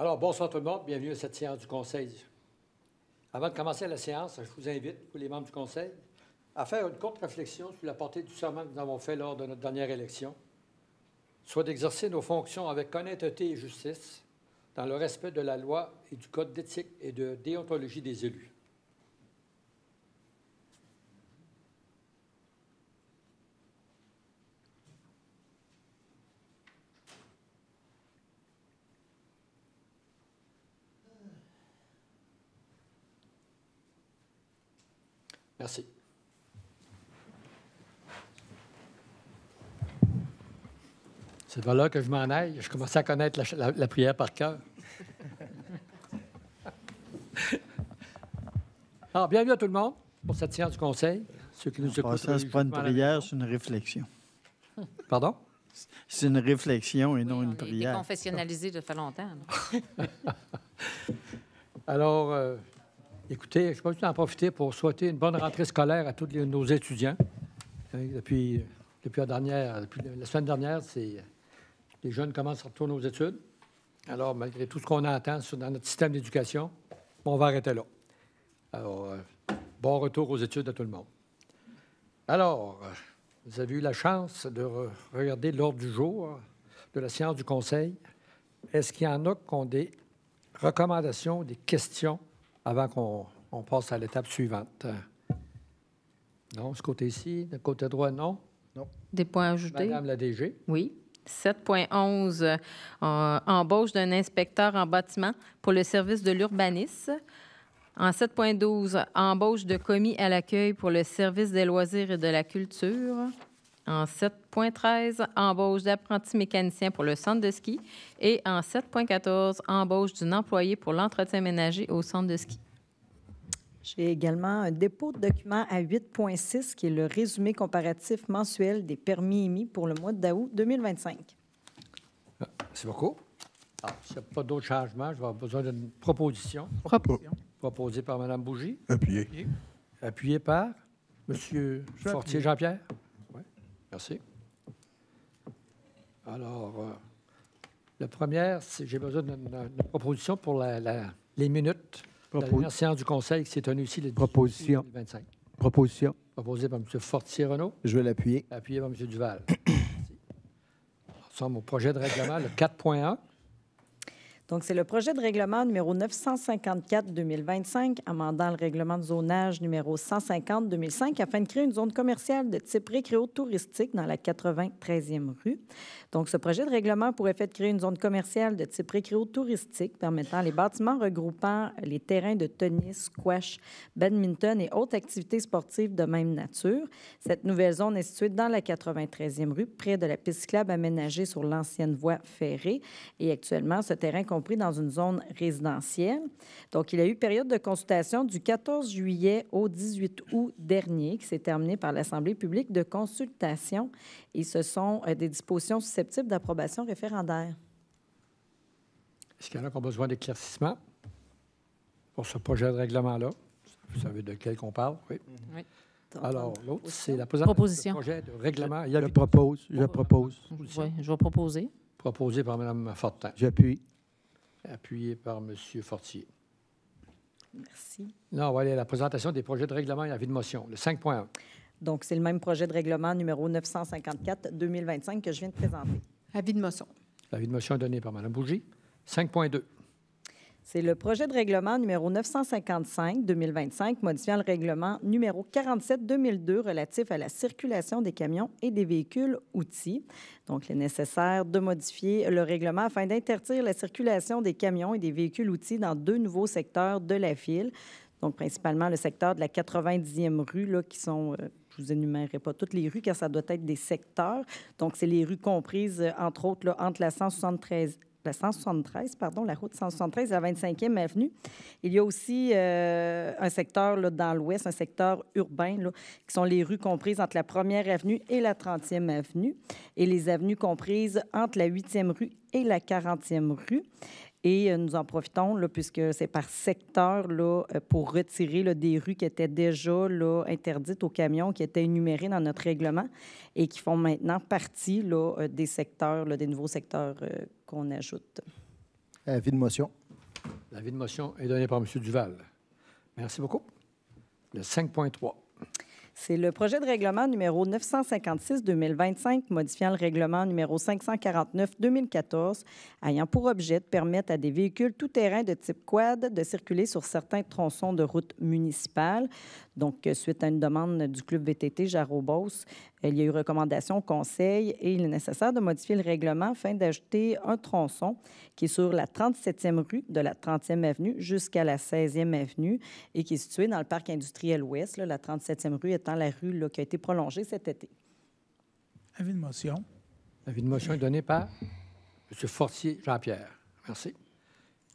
Alors, bonsoir tout le monde. Bienvenue à cette séance du Conseil. Avant de commencer la séance, je vous invite, vous les membres du Conseil, à faire une courte réflexion sur la portée du serment que nous avons fait lors de notre dernière élection, soit d'exercer nos fonctions avec honnêteté et justice, dans le respect de la loi et du code d'éthique et de déontologie des élus. Merci. C'est vers là que je m'en aille. Je commençais à connaître la prière par cœur. Alors, bienvenue à tout le monde pour cette séance du Conseil. Ceux qui nous écoutent. Ça, c'est pas une prière, c'est une réflexion. Pardon? C'est une réflexion et non Oui, une on a été prière. confessionnalisé de fait longtemps. Alors, écoutez, je peux en profiter pour souhaiter une bonne rentrée scolaire à tous nos étudiants. Depuis la semaine dernière, les jeunes commencent à retourner aux études. Alors, malgré tout ce qu'on entend dans notre système d'éducation, on va arrêter là. Alors, bon retour aux études à tout le monde. Alors, vous avez eu la chance de regarder l'ordre du jour de la séance du Conseil. Est-ce qu'il y en a qui ont des recommandations, des questions avant qu'on passe à l'étape suivante? Non, ce côté-ci, de côté droit, non. Non. Des points ajoutés? Madame la DG. Oui. 7.11, embauche d'un inspecteur en bâtiment pour le service de l'urbanisme. En 7.12, embauche de commis à l'accueil pour le service des loisirs et de la culture. En 7.13, embauche d'apprenti mécanicien pour le centre de ski. Et en 7.14, embauche d'une employée pour l'entretien ménager au centre de ski. J'ai également un dépôt de documents à 8.6, qui est le résumé comparatif mensuel des permis émis pour le mois d'août 2025. Merci beaucoup. S'il n'y a pas d'autres changements, je vais avoir besoin d'une proposition. Proposée par Mme Bougie. Appuyé. Appuyée par M. Fortier Jean-Pierre. Oui, merci. Alors, la première, j'ai besoin d'une proposition pour les minutes de la dernière séance du Conseil qui s'est tenue ici le 18 août 2025. Proposition. Proposée par M. Fortier-Renaud. Je vais l'appuyer. Appuyé par M. Duval. Merci. Nous sommes au projet de règlement, le 4.1. Donc, c'est le projet de règlement numéro 954-2025, amendant le règlement de zonage numéro 150-2005 afin de créer une zone commerciale de type récréo-touristique dans la 93e rue. Donc, ce projet de règlement a pour effet de créer une zone commerciale de type récréo-touristique permettant les bâtiments regroupant les terrains de tennis, squash, badminton et autres activités sportives de même nature. Cette nouvelle zone est située dans la 93e rue, près de la piste cyclable aménagée sur l'ancienne voie ferrée. Et actuellement, ce terrain compris dans une zone résidentielle. Donc, il y a eu période de consultation du 14 juillet au 18 août dernier, qui s'est terminée par l'Assemblée publique de consultation. Et ce sont des dispositions susceptibles d'approbation référendaire. Est-ce qu'il y en a qui ont besoin d'éclaircissement pour ce projet de règlement-là? Vous savez de quel qu'on parle? Oui. Oui. Alors, l'autre, c'est la Proposition. du projet de règlement. Je propose. Oui, je vais proposer. Proposé par Mme Fortin. J'appuie. Appuyé par M. Fortier. Merci. Là, on va aller à la présentation des projets de règlement et avis de motion, le 5.1. Donc, c'est le même projet de règlement numéro 954-2025 que je viens de présenter. Avis de motion. L'avis de motion est donné par Mme Bougie. 5.2. C'est le projet de règlement numéro 955-2025 modifiant le règlement numéro 47-2002 relatif à la circulation des camions et des véhicules outils. Donc, il est nécessaire de modifier le règlement afin d'interdire la circulation des camions et des véhicules outils dans 2 nouveaux secteurs de la ville. Donc, principalement le secteur de la 90e rue, là, qui sont... je ne vous énumérerai pas toutes les rues, car ça doit être des secteurs. Donc, c'est les rues comprises, entre autres, là, entre la 173, la route 173 et la 25e avenue. Il y a aussi un secteur là, dans l'ouest, un secteur urbain, là, qui sont les rues comprises entre la 1e avenue et la 30e avenue, et les avenues comprises entre la 8e rue et la 40e rue. Et nous en profitons, là, puisque c'est par secteur, là, pour retirer là, des rues qui étaient déjà là, interdites aux camions, qui étaient énumérées dans notre règlement et qui font maintenant partie là, des secteurs, là, des nouveaux secteurs qu'on ajoute. Avis de motion. L'avis de motion est donné par M. Duval. Merci beaucoup. Le 5.3. C'est le projet de règlement numéro 956-2025, modifiant le règlement numéro 549-2014, ayant pour objet de permettre à des véhicules tout-terrain de type quad de circuler sur certains tronçons de routes municipales. Donc, suite à une demande du Club VTT Jarreau-Beauce, il y a eu recommandation au Conseil et il est nécessaire de modifier le règlement afin d'ajouter un tronçon qui est sur la 37e rue de la 30e avenue jusqu'à la 16e avenue et qui est situé dans le parc industriel ouest, là, la 37e rue étant la rue là, qui a été prolongée cet été. Avis de motion. L'avis de motion est donné par M. Fortier Jean-Pierre. Merci.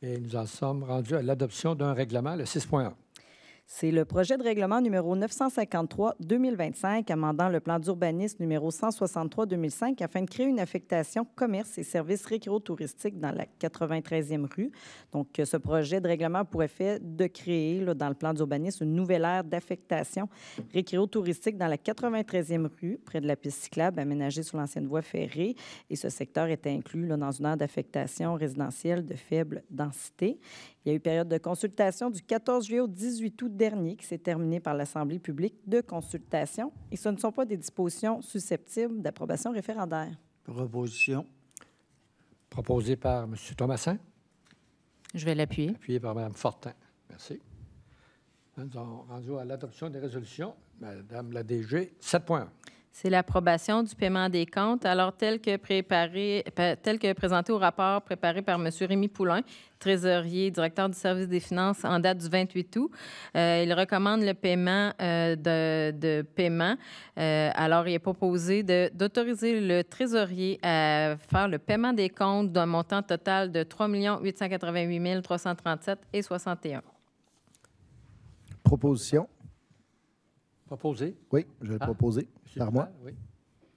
Et nous en sommes rendus à l'adoption d'un règlement, le 6.1. C'est le projet de règlement numéro 953-2025, amendant le plan d'urbanisme numéro 163-2005 afin de créer une affectation commerce et services récréotouristiques dans la 93e rue. Donc, ce projet de règlement a pour effet de créer, là, dans le plan d'urbanisme, une nouvelle aire d'affectation récréotouristique dans la 93e rue, près de la piste cyclable aménagée sur l'ancienne voie ferrée. Et ce secteur est inclus là, dans une aire d'affectation résidentielle de faible densité. Il y a eu période de consultation du 14 juillet au 18 août dernier qui s'est terminée par l'Assemblée publique de consultation et ce ne sont pas des dispositions susceptibles d'approbation référendaire. Proposition. Proposé par M. Thomassin, Je vais l'appuyer. appuyé par Mme Fortin. Merci. Nous sommes rendus à l'adoption des résolutions. Madame la DG, 7.1. C'est l'approbation du paiement des comptes, alors tel que présenté au rapport préparé par M. Rémy Poulain, trésorier, directeur du service des finances, en date du 28 août. Il recommande le paiement de paiement. Alors, il est proposé d'autoriser le trésorier à faire le paiement des comptes d'un montant total de 3 888 337,61. Proposition. Proposé. Oui, je vais le proposer. M. Par moi. Duval, oui.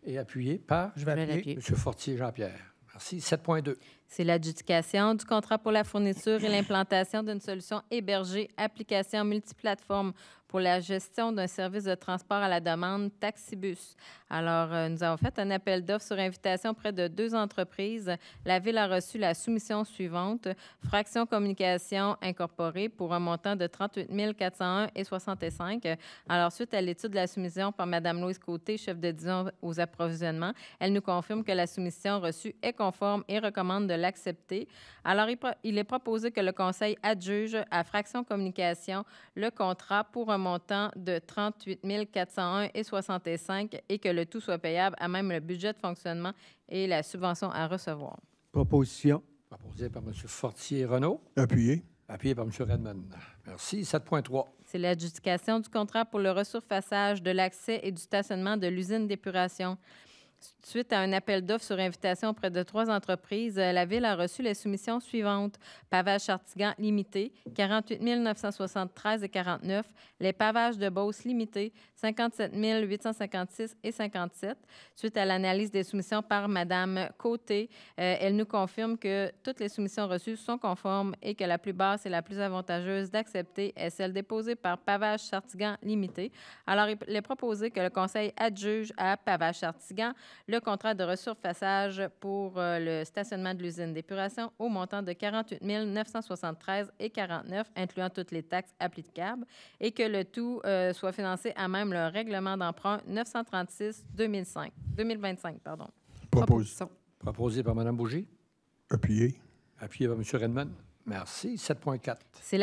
Et appuyé par Je vais appuyer. M. Fortier Jean-Pierre. Merci. 7.2. C'est l'adjudication du contrat pour la fourniture et l'implantation d'une solution hébergée, application multiplateforme pour la gestion d'un service de transport à la demande Taxibus. Alors, nous avons fait un appel d'offres sur invitation auprès de 2 entreprises. La Ville a reçu la soumission suivante, Fraction Communication Incorporée, pour un montant de 38 401,65. Alors, suite à l'étude de la soumission par Mme Louise Côté, chef de division aux approvisionnements, elle nous confirme que la soumission reçue est conforme et recommande de l'accepter. Alors, il est proposé que le Conseil adjuge à Fraction Communication le contrat pour un montant de 38 401,65 et que le tout soit payable à même le budget de fonctionnement et la subvention à recevoir. Proposition. Proposé par M. Fortier-Renaud, Appuyé. appuyé par M. Redmond. Merci. 7.3. C'est l'adjudication du contrat pour le resurfaçage de l'accès et du stationnement de l'usine d'épuration. Suite à un appel d'offres sur invitation auprès de 3 entreprises, la Ville a reçu les soumissions suivantes. Pavage Chartigan Limité, 48 973,49. Les Pavages de Beauce Limité, 57 856,57. Suite à l'analyse des soumissions par Mme Côté, elle nous confirme que toutes les soumissions reçues sont conformes et que la plus basse et la plus avantageuse d'accepter est celle déposée par Pavage Chartigan Limité. Alors, il est proposé que le Conseil adjuge à Pavage Chartigan le contrat de resurfaçage pour le stationnement de l'usine d'épuration au montant de 48 973,49, incluant toutes les taxes applicables, et que le tout soit financé à même le règlement d'emprunt 936-2025. Proposition. Proposé par Mme Bougie, Appuyé. appuyé par M. Redmond. Merci. 7.4. C'est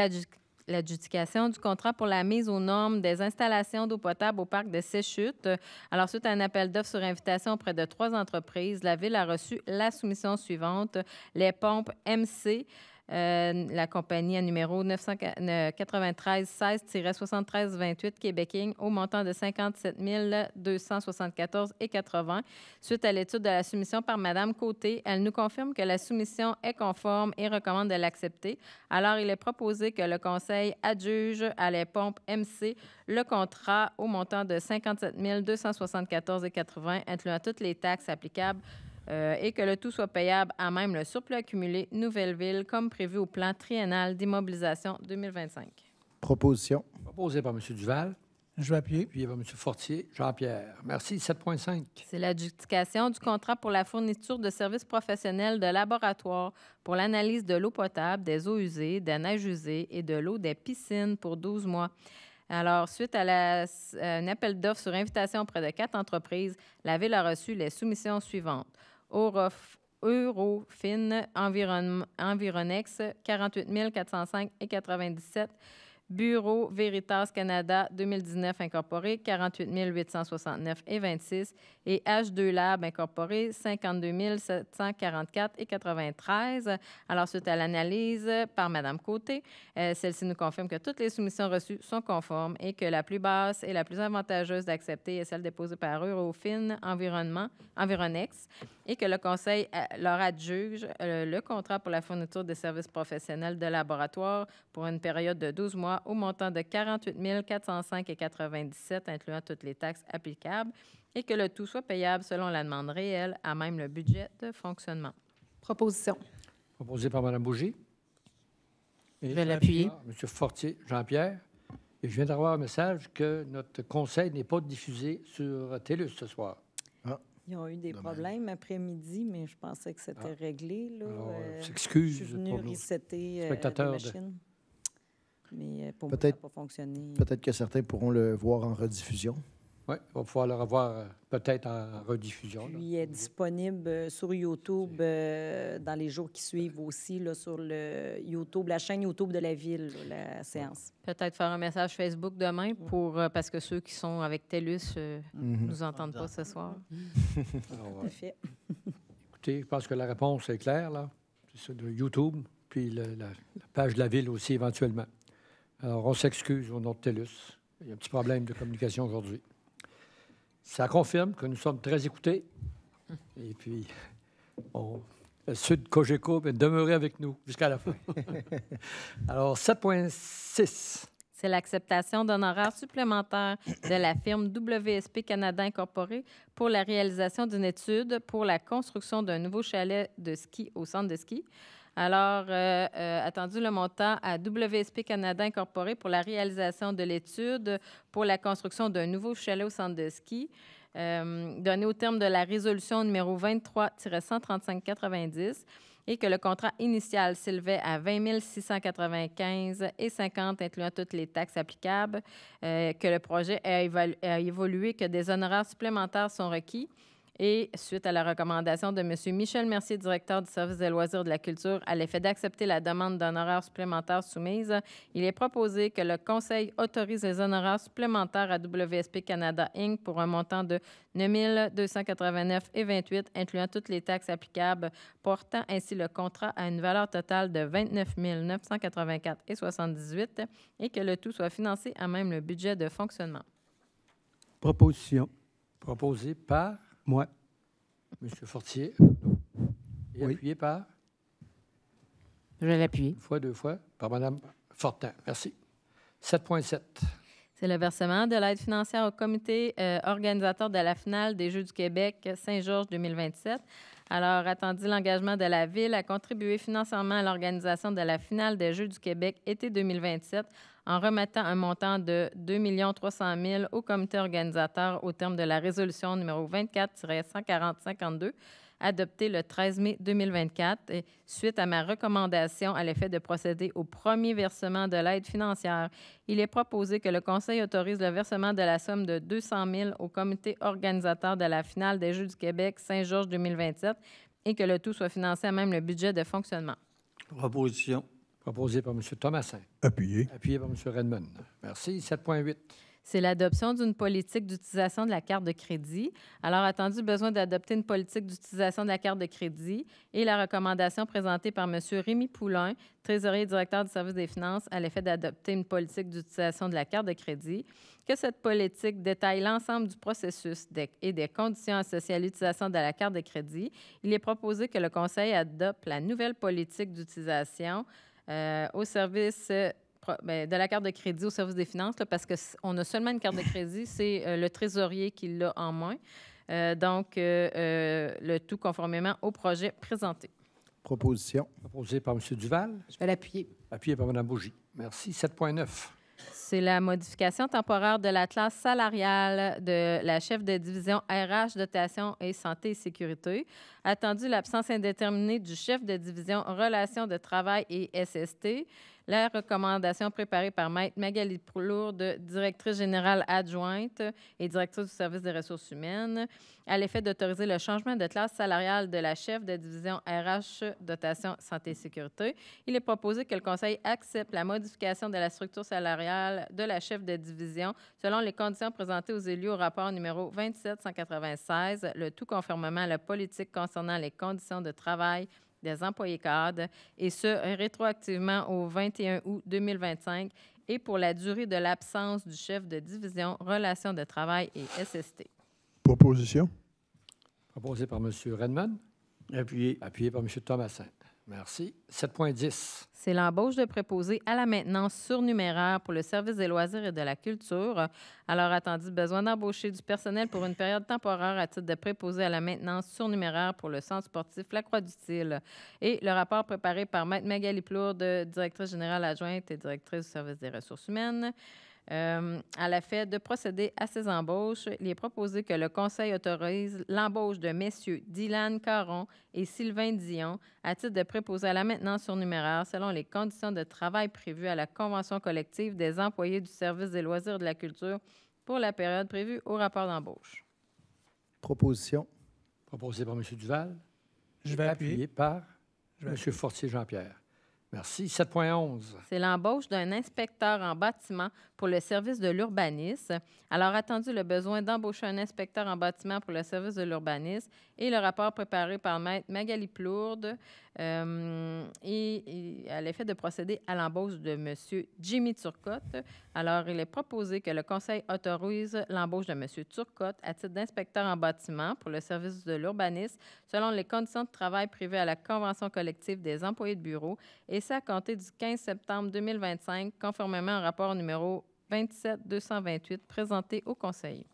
l'adjudication du contrat pour la mise aux normes des installations d'eau potable au parc de Séchute. Alors, suite à un appel d'offres sur invitation auprès de 3 entreprises, la Ville a reçu la soumission suivante. Les pompes MC, la compagnie à numéro 993-16-7328 Québéking au montant de 57 274,80. Suite à l'étude de la soumission par Mme Côté, elle nous confirme que la soumission est conforme et recommande de l'accepter. Alors, il est proposé que le Conseil adjuge à les pompes MC le contrat au montant de 57 274,80, incluant toutes les taxes applicables, et que le tout soit payable à même le surplus accumulé Nouvelle-Ville, comme prévu au plan triennal d'immobilisation 2025. Proposition. Proposé par M. Duval, Je vais appuyer. Appuyé par M. Fortier. Jean-Pierre. Merci. 7.5. C'est l'adjudication du contrat pour la fourniture de services professionnels de laboratoire pour l'analyse de l'eau potable, des eaux usées, des neiges usées et de l'eau des piscines pour 12 mois. Alors, suite à un appel d'offres sur invitation auprès de 4 entreprises, la Ville a reçu les soumissions suivantes. Eurofin Environex, 48 405,97 $. Bureau Veritas Canada 2019 Incorporé, 48 869,26 $ et H2 Lab Incorporé, 52 744,93 $. Alors, suite à l'analyse par Mme Côté, celle-ci nous confirme que toutes les soumissions reçues sont conformes et que la plus basse et la plus avantageuse d'accepter est celle déposée par Eurofin Environex et que le Conseil leur adjuge le contrat pour la fourniture des services professionnels de laboratoire pour une période de 12 mois au montant de 48 405,97 $, incluant toutes les taxes applicables, et que le tout soit payable selon la demande réelle à même le budget de fonctionnement. Proposition. Proposé par Mme Bougie. Je vais l'appuyer. M. Fortier. Jean-Pierre. Et je viens d'avoir un message que notre conseil n'est pas diffusé sur TELUS ce soir. Ils ont eu des problèmes après-midi, mais je pensais que c'était réglé. Là. Alors, Je suis s'excuse venue pour nos resetter la spectateurs machine. Mais pour moi, ça Peut-être- n'a pas fonctionné. Peut-être que certains pourront le voir en rediffusion. Oui, on va pouvoir le revoir peut-être en rediffusion. là. Puis, il est disponible sur YouTube dans les jours qui suivent aussi, là, sur le YouTube, la chaîne YouTube de la Ville, là, la séance. Peut-être faire un message Facebook demain parce que ceux qui sont avec TELUS nous entendent pas ce soir. Alors, Tout à fait. écoutez, je pense que la réponse est claire, là. C'est ça, de YouTube, puis la page de la Ville aussi, éventuellement. Alors, on s'excuse au nom de TELUS. Il y a un petit problème de communication aujourd'hui. Ça confirme que nous sommes très écoutés. Et puis, le Sud Cogeco va demeurer avec nous jusqu'à la fin. Alors, 7.6. C'est l'acceptation d'honoraires supplémentaires de la firme WSP Canada Incorporée pour la réalisation d'une étude pour la construction d'un nouveau chalet de ski au centre de ski. Alors, attendu le montant à WSP Canada Incorporé pour la réalisation de l'étude pour la construction d'un nouveau chalet au centre de ski, donné au terme de la résolution numéro 23-135-90 et que le contrat initial s'élevait à 20 695,50 $, incluant toutes les taxes applicables, que le projet a évolué, que des honoraires supplémentaires sont requis. Et suite à la recommandation de M. Michel Mercier, directeur du service des loisirs de la culture, à l'effet d'accepter la demande d'honoraires supplémentaires soumise, il est proposé que le Conseil autorise les honoraires supplémentaires à WSP Canada Inc. pour un montant de 9 289,28 $, incluant toutes les taxes applicables, portant ainsi le contrat à une valeur totale de 29 984,78 $ et que le tout soit financé à même le budget de fonctionnement. Proposition. Proposé par Moi. M. Fortier. Et Oui. appuyé par, Je vais l'appuyer. une fois, deux fois, par Mme Fortin. Merci. 7.7. C'est le versement de l'aide financière au comité organisateur de la finale des Jeux du Québec Saint-Georges 2027. Alors, attendu l'engagement de la Ville à contribuer financièrement à l'organisation de la finale des Jeux du Québec été 2027 en remettant un montant de 2 300 000 au comité organisateur au terme de la résolution numéro 24-140-52 adoptée le 13 mai 2024. Et suite à ma recommandation à l'effet de procéder au premier versement de l'aide financière, il est proposé que le Conseil autorise le versement de la somme de 200 000 au comité organisateur de la finale des Jeux du Québec Saint-Georges 2027 et que le tout soit financé à même le budget de fonctionnement. Proposition. Proposé par M. Thomasin. Appuyé. Appuyé par M. Redmond. Merci. 7.8. C'est l'adoption d'une politique d'utilisation de la carte de crédit. Alors, attendu besoin d'adopter une politique d'utilisation de la carte de crédit et la recommandation présentée par M. Rémy Poulain, trésorier et directeur du service des finances, à l'effet d'adopter une politique d'utilisation de la carte de crédit, que cette politique détaille l'ensemble du processus et des conditions associées à l'utilisation de la carte de crédit. Il est proposé que le Conseil adopte la nouvelle politique d'utilisation au service de la carte de crédit au service des finances, là, parce qu'on a seulement une carte de crédit, c'est le trésorier qui l'a en main. Donc, le tout conformément au projet présenté. Proposition. Proposé par M. Duval. Je vais l'appuyer. Appuyé par Mme Bougie. Merci. 7.9. C'est la modification temporaire de la classe salariale de la chef de division RH, dotation et santé et sécurité. Attendu l'absence indéterminée du chef de division relations de travail et SST. La recommandation préparée par Maître Magali Plourde, directrice générale adjointe et directrice du service des ressources humaines, à l'effet d'autoriser le changement de classe salariale de la chef de division RH, dotation, santé et sécurité. Il est proposé que le Conseil accepte la modification de la structure salariale de la chef de division selon les conditions présentées aux élus au rapport numéro 27-196, le tout conformément à la politique concernant les conditions de travail des employés cadres, et ce, rétroactivement au 21 août 2025 et pour la durée de l'absence du chef de division relations de travail et SST. Proposition. Proposé par M. Redmond, Appuyé. appuyé par M. Thomasin. Merci. 7.10. C'est l'embauche de préposés à la maintenance surnuméraire pour le service des loisirs et de la culture. Alors, attendu besoin d'embaucher du personnel pour une période temporaire à titre de préposé à la maintenance surnuméraire pour le centre sportif La Croix-du-Til. Et le rapport préparé par Maître Magali Plourde, directrice générale adjointe et directrice du service des ressources humaines. À l'effet de procéder à ces embauches, il est proposé que le Conseil autorise l'embauche de messieurs Dylan Caron et Sylvain Dion à titre de préposé à la maintenance surnuméraire selon les conditions de travail prévues à la Convention collective des employés du service des loisirs et de la culture pour la période prévue au rapport d'embauche. Proposition. Proposé par M. Duval. Je vais appuyer. Appuyé par Je vais M. Fortier-Jean-Pierre. Merci. 7.11. C'est l'embauche d'un inspecteur en bâtiment pour le service de l'urbanisme. Alors, attendu le besoin d'embaucher un inspecteur en bâtiment pour le service de l'urbanisme et le rapport préparé par Maître Magali Plourde et à l'effet de procéder à l'embauche de M. Jimmy Turcotte. Alors, il est proposé que le Conseil autorise l'embauche de M. Turcotte à titre d'inspecteur en bâtiment pour le service de l'urbanisme selon les conditions de travail prévues à la Convention collective des employés de bureau et ça à compter du 15 septembre 2025, conformément au rapport numéro 27-228 présenté au Conseil.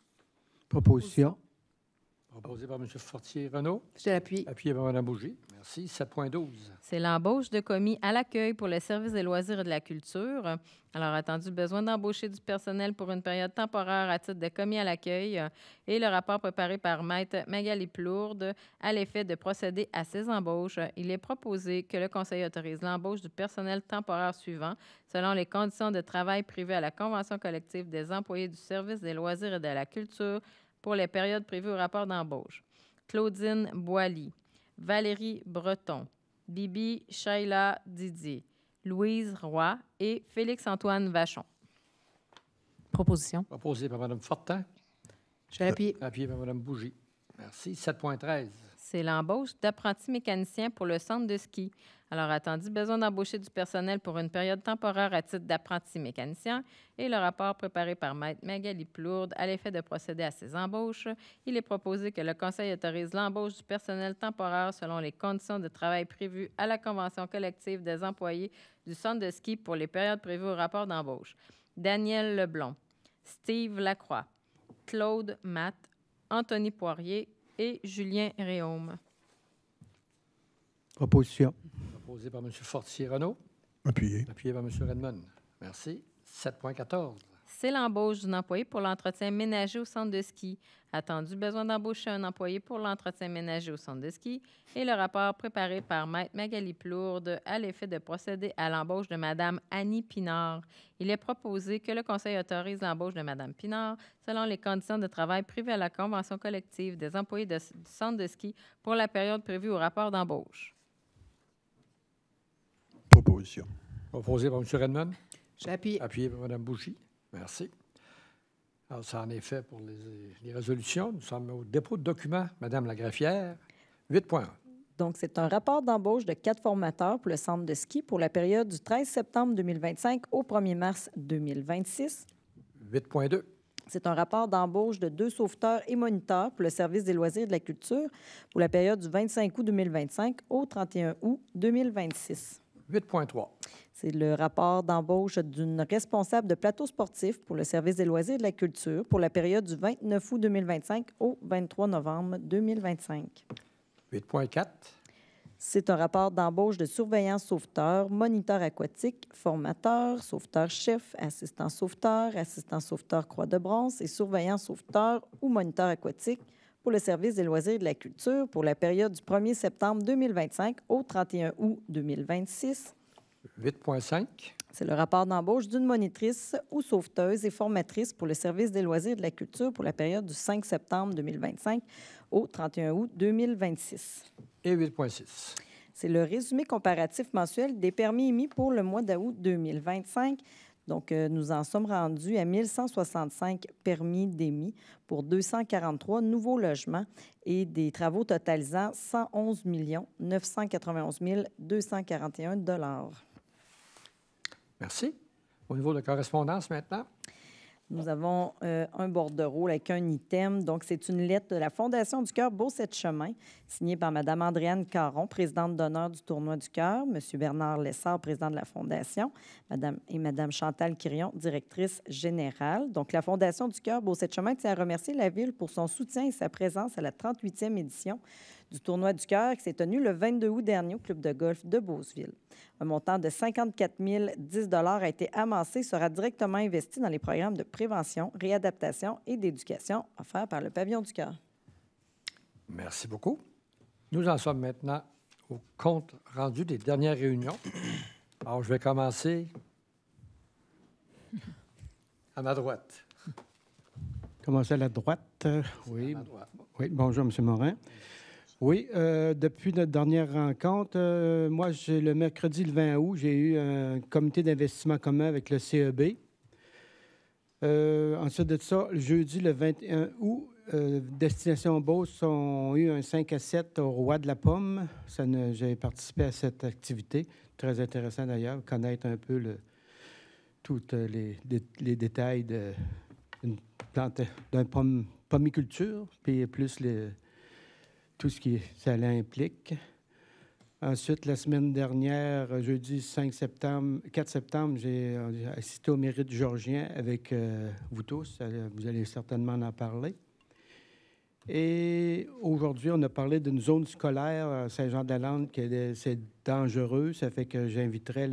Proposition. Proposé par M. Fortier-Renaud. Je l'appuie. Appuyé par Mme Bougie. Merci. 7.12. C'est l'embauche de commis à l'accueil pour le service des loisirs et de la culture. Alors, attendu besoin d'embaucher du personnel pour une période temporaire à titre de commis à l'accueil et le rapport préparé par Maître Magali Plourde à l'effet de procéder à ces embauches. Il est proposé que le Conseil autorise l'embauche du personnel temporaire suivant selon les conditions de travail prévues à la Convention collective des employés du service des loisirs et de la culture pour les périodes prévues au rapport d'embauche. Claudine Boilly, Valérie Breton, Bibi Shaila Didier, Louise Roy et Félix-Antoine Vachon. Proposition. Proposé par Mme Fortin. Je l'appuie. Appuyé par Mme Bougie. Merci. 7.13. C'est l'embauche d'apprentis mécaniciens pour le centre de ski. Alors, attendu besoin d'embaucher du personnel pour une période temporaire à titre d'apprenti mécanicien et le rapport préparé par Maître Magali Plourde à l'effet de procéder à ces embauches. Il est proposé que le Conseil autorise l'embauche du personnel temporaire selon les conditions de travail prévues à la Convention collective des employés du centre de ski pour les périodes prévues au rapport d'embauche. Daniel Leblond, Steve Lacroix, Claude Matt, Anthony Poirier et Julien Réaume. Proposition. Proposé par M. Fortier-Renaud. Appuyé. Appuyé par M. Redmond. Merci. 7.14. C'est l'embauche d'un employé pour l'entretien ménager au centre de ski. Attendu besoin d'embaucher un employé pour l'entretien ménager au centre de ski et le rapport préparé par Maître Magali Plourde à l'effet de procéder à l'embauche de Mme Annie Pinard. Il est proposé que le Conseil autorise l'embauche de Mme Pinard selon les conditions de travail prévues à la Convention collective des employés du centre de ski pour la période prévue au rapport d'embauche. Proposition. Proposé par M. Redmond. Je l'appuie. Appuyé par Mme Bougie. Merci. Alors, ça en est fait pour les résolutions. Nous sommes au dépôt de documents. Madame la greffière, 8.1. Donc, c'est un rapport d'embauche de 4 formateurs pour le centre de ski pour la période du 13 septembre 2025 au 1er mars 2026. 8.2. C'est un rapport d'embauche de 2 sauveteurs et moniteurs pour le service des loisirs et de la culture pour la période du 25 août 2025 au 31 août 2026. 8.3. C'est le rapport d'embauche d'une responsable de plateau sportif pour le service des loisirs et de la culture pour la période du 29 août 2025 au 23 novembre 2025. 8.4. C'est un rapport d'embauche de surveillant sauveteur, moniteur aquatique, formateur, sauveteur-chef, assistant sauveteur croix de bronze et surveillant sauveteur ou moniteur aquatique pour le service des loisirs et de la culture pour la période du 1er septembre 2025 au 31 août 2026. 8.5. C'est le rapport d'embauche d'une monitrice ou sauveteuse et formatrice pour le service des loisirs et de la culture pour la période du 5 septembre 2025 au 31 août 2026. Et 8.6. C'est le résumé comparatif mensuel des permis émis pour le mois d'août 2025. Donc, nous en sommes rendus à 1165 permis d'émis pour 243 nouveaux logements et des travaux totalisant 111 991 241 $. Merci. Au niveau de la correspondance maintenant. Nous avons un bordereau avec un item. Donc, c'est une lettre de la Fondation du Cœur Beau-Sept-Chemin, signée par Mme Andréane Caron, présidente d'honneur du Tournoi du Cœur, M. Bernard Lessard, président de la Fondation, Mme Chantal Quirion, directrice générale. Donc, la Fondation du Cœur Beau-Sept-Chemin tient à remercier la Ville pour son soutien et sa présence à la 38e édition du Tournoi du Cœur qui s'est tenu le 22 août dernier au Club de golf de Beauceville. Un montant de 54 010 $ a été amassé et sera directement investi dans les programmes de prévention, réadaptation et d'éducation offerts par le Pavillon du Cœur. Merci beaucoup. Nous en sommes maintenant au compte rendu des dernières réunions. Alors, je vais commencer à ma droite. Commencer à la droite. Oui. À ma droite. Oui, bonjour, M. Morin. Oui, depuis notre dernière rencontre, moi, le mercredi le 20 août, j'ai eu un comité d'investissement commun avec le CEB. Ensuite de ça, le jeudi le 21 août, Destination Beauce ont eu un 5 à 7 au Roi de la Pomme. J'ai participé à cette activité. Très intéressant d'ailleurs, connaître un peu tous les détails d'un pommiculture, puis plus tout ce qui ça l'implique. Ensuite, la semaine dernière, jeudi 4 septembre, j'ai assisté au Mérite georgien avec vous tous. Vous allez certainement en parler. Et aujourd'hui, on a parlé d'une zone scolaire à Saint-Jean-de-la-Lande c'est dangereux. Ça fait que j'inviterai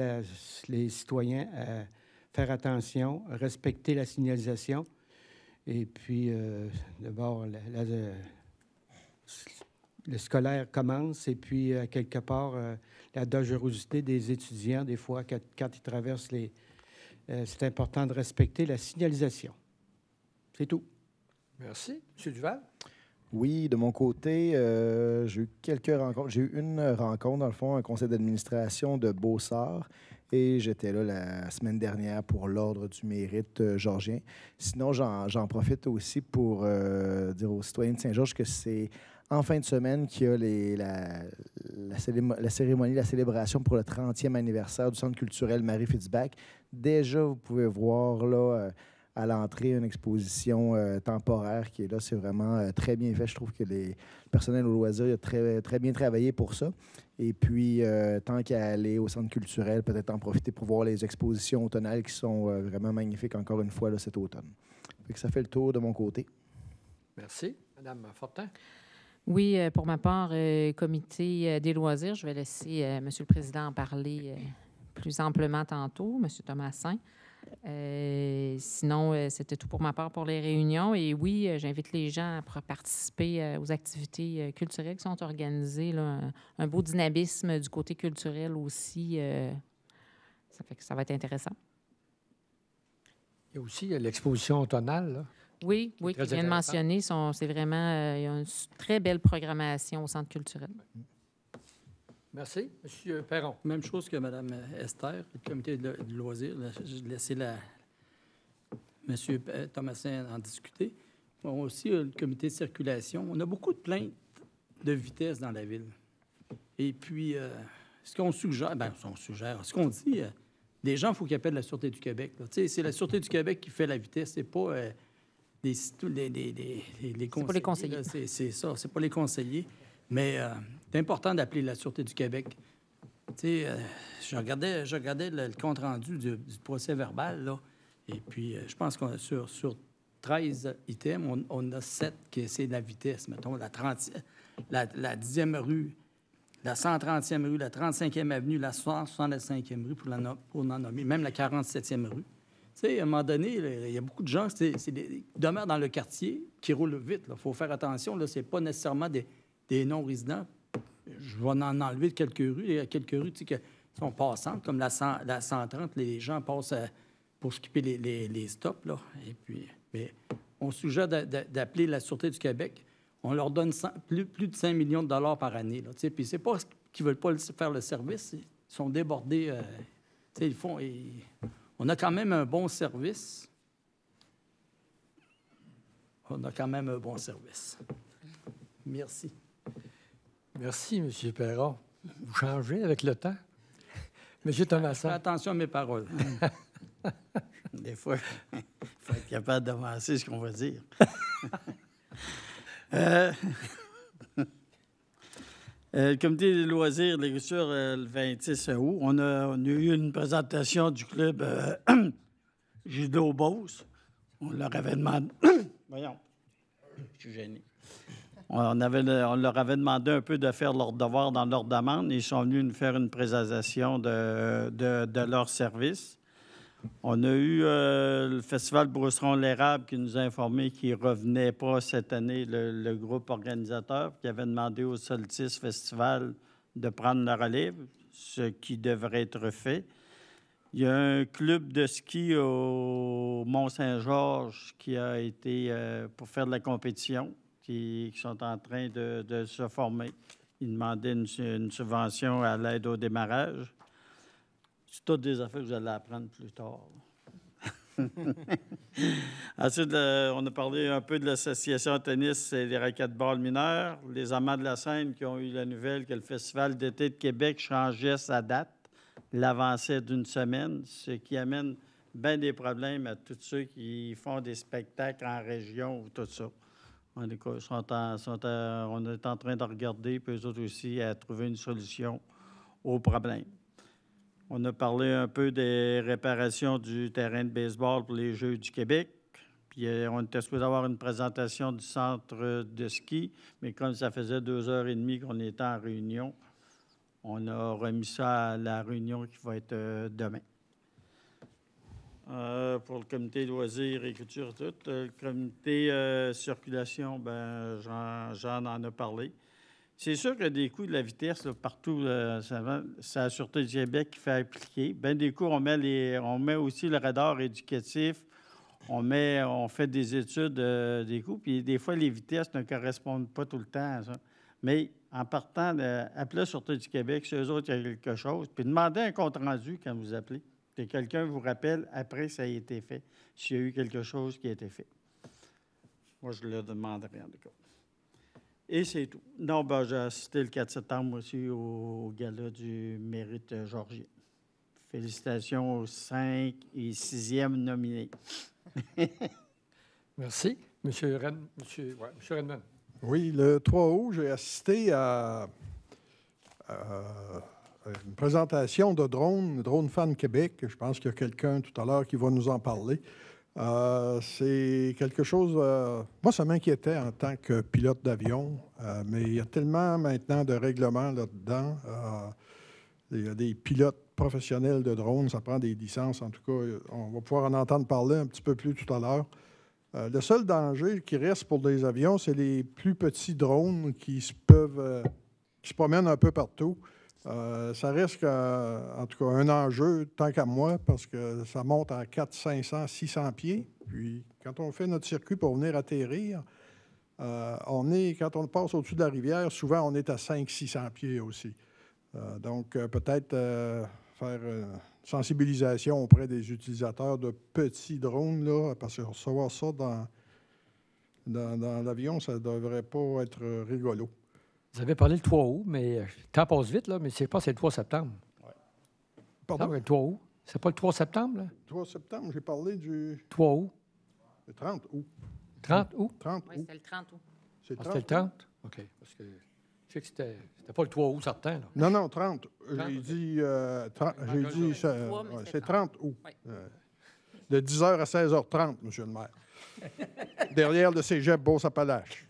les citoyens à faire attention, respecter la signalisation. Et puis, d'abord, le scolaire commence et puis, quelque part, la dangerosité des étudiants, des fois, quand ils traversent c'est important de respecter la signalisation. C'est tout. Merci. M. Duval? Oui, de mon côté, j'ai eu quelques rencontres. J'ai eu une rencontre, dans le fond, un conseil d'administration de Beausart. Et j'étais là la semaine dernière pour l'Ordre du Mérite georgien. Sinon, j'en profite aussi pour dire aux citoyens de Saint-Georges que c'est en fin de semaine qu'il y a la cérémonie, la célébration pour le 30e anniversaire du Centre culturel Marie-Fitzbach. Déjà, vous pouvez voir là à l'entrée une exposition temporaire qui est là. C'est vraiment très bien fait. Je trouve que le personnel au loisir a très, très bien travaillé pour ça. Et puis, tant qu'à aller au centre culturel, peut-être en profiter pour voir les expositions automnales qui sont vraiment magnifiques encore une fois là, cet automne. Fait que ça fait le tour de mon côté. Merci. Madame Fortin? Oui, pour ma part, comité des loisirs, je vais laisser M. le Président en parler plus amplement tantôt, M. Thomasin. Sinon, c'était tout pour ma part pour les réunions. Et oui, j'invite les gens à participer aux activités culturelles qui sont organisées. Là, un beau dynamisme du côté culturel aussi. Ça fait que ça va être intéressant. Il y a aussi l'exposition automnale, là. Oui, qui vient de mentionner. C'est vraiment il y a une très belle programmation au Centre culturel. Merci. M. Perron. Même chose que Mme Esther, le comité de loisirs. J'ai laissé M. Thomasin en discuter. Bon, aussi, le comité de circulation. On a beaucoup de plaintes de vitesse dans la ville. Et puis, ce qu'on suggère, ce qu'on dit, les gens, il faut qu'ils appellent la Sûreté du Québec. C'est la Sûreté du Québec qui fait la vitesse, c'est pas les conseillers. C'est ça, c'est pas les conseillers. Mais c'est important d'appeler la Sûreté du Québec. Je regardais le compte-rendu du procès verbal, là, et puis je pense qu'on sur 13 items, on a 7 que c'est la vitesse. Mettons, la 10e rue la 130e rue, la 35e avenue, la 65e rue, pour n'en nommer, même la 47e rue. Tu sais, à un moment donné, il y a beaucoup de gens qui demeurent dans le quartier, qui roulent vite. Il faut faire attention. Ce n'est pas nécessairement des non-résidents. Je vais en enlever quelques rues. Il y a quelques rues qui sont passantes, comme la 130. Les gens passent pour skipper les stops. Là. Et puis, mais on suggère d'appeler la Sûreté du Québec. On leur donne plus de 5 millions de dollars par année. Là, puis c'est pas qu'ils ne veulent pas faire le service. Ils sont débordés. On a quand même un bon service. Merci. Merci, M. Perron. Vous changez avec le temps. M. Thomassin. Fais attention à mes paroles. Des fois, il faut être capable d'avancer ce qu'on va dire. Le comité des loisirs de l'agriculture, le 26 août, on a eu une présentation du club Judo Beauce. On leur avait demandé... Voyons, je suis gêné. On leur avait demandé un peu de faire leur devoir dans leur demande. Ils sont venus nous faire une présentation de leur service. On a eu le Festival Brousseron-l'Érable qui nous a informé qu'il ne revenait pas cette année, le groupe organisateur, qui avait demandé au Solstice Festival de prendre la relève, ce qui devrait être fait. Il y a un club de ski au Mont-Saint-Georges qui a été pour faire de la compétition, qui sont en train de se former. Ils demandaient une subvention à l'aide au démarrage. C'est toutes des affaires que vous allez apprendre plus tard. Ensuite, on a parlé un peu de l'association tennis et des racquetball mineurs. Les amants de la Seine qui ont eu la nouvelle que le Festival d'été de Québec changeait sa date, l'avançait d'une semaine, ce qui amène bien des problèmes à tous ceux qui font des spectacles en région ou tout ça. On est en train de regarder, puis eux autres aussi, à trouver une solution au problème. On a parlé un peu des réparations du terrain de baseball pour les Jeux du Québec. Puis on était supposé avoir une présentation du centre de ski, mais comme ça faisait 2h30 qu'on était en réunion, on a remis ça à la réunion qui va être demain. Pour le comité loisirs et culture, tout. Le comité circulation, ben j'en ai parlé. C'est sûr qu'il y a des coups de la vitesse là, partout. C'est la Sûreté du Québec qui fait appliquer. Bien des coups, on met aussi le radar éducatif. On fait des études des coups. Puis des fois, les vitesses ne correspondent pas tout le temps à ça. Mais en partant, appelez la Sûreté du Québec, si eux autres, il y a quelque chose. Puis demandez un compte-rendu quand vous appelez. Que quelqu'un vous rappelle après ça a été fait, s'il y a eu quelque chose qui a été fait. Moi, je le demanderai en tout cas. Et c'est tout. Non, ben, j'ai assisté le 4 septembre aussi au gala du mérite georgien. Félicitations aux 5 et 6e nominés. Merci. Monsieur Redmond. Oui, le 3 août, j'ai assisté à une présentation de Drone Fan Québec. Je pense qu'il y a quelqu'un tout à l'heure qui va nous en parler. C'est quelque chose... moi, ça m'inquiétait en tant que pilote d'avion, mais il y a tellement maintenant de règlements là-dedans. Il y a des pilotes professionnels de drones, ça prend des licences. En tout cas, on va pouvoir en entendre parler un petit peu plus tout à l'heure. Le seul danger qui reste pour des avions, c'est les plus petits drones qui se promènent un peu partout. Ça reste, en tout cas, un enjeu, tant qu'à moi, parce que ça monte à 400, 500, 600 pieds. Puis, quand on fait notre circuit pour venir atterrir, quand on passe au-dessus de la rivière, souvent, on est à 500-600 pieds aussi. Donc, peut-être faire sensibilisation auprès des utilisateurs de petits drones, là, parce que recevoir ça dans l'avion, ça ne devrait pas être rigolo. Vous avez parlé le 3 août, mais le temps passe vite, là, mais c'est pas, c'est le 3 septembre. Ouais. Pardon? Non, le 3 août. C'est pas le 3 septembre, là? 3 septembre, j'ai parlé du... 3 août. Le 30 août. 30 août? 30 Oui, août. c'est le 30 août. C'est C'était le 30? OK. Parce que je sais que c'était pas le 3 août certain, là. Non, 30. J'ai dit... c'est 30 août. Oui. De 10h à 16h30, M. le maire. Derrière le cégep Beauce-Appalaches.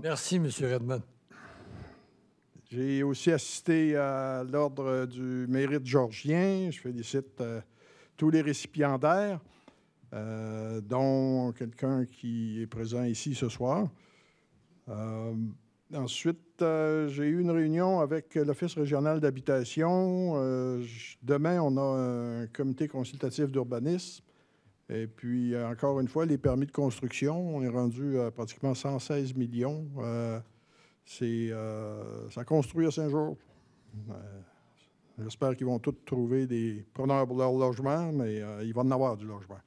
Merci, M. Redmond. J'ai aussi assisté à l'ordre du mérite georgien. Je félicite tous les récipiendaires, dont quelqu'un qui est présent ici ce soir. Ensuite, j'ai eu une réunion avec l'Office régional d'habitation. Demain, on a un comité consultatif d'urbanisme. Et puis, encore une fois, les permis de construction, on est rendu à pratiquement 116 millions. Ça construit à Saint-Georges. J'espère qu'ils vont tous trouver des preneurs pour leur logement, mais il va en avoir du logement.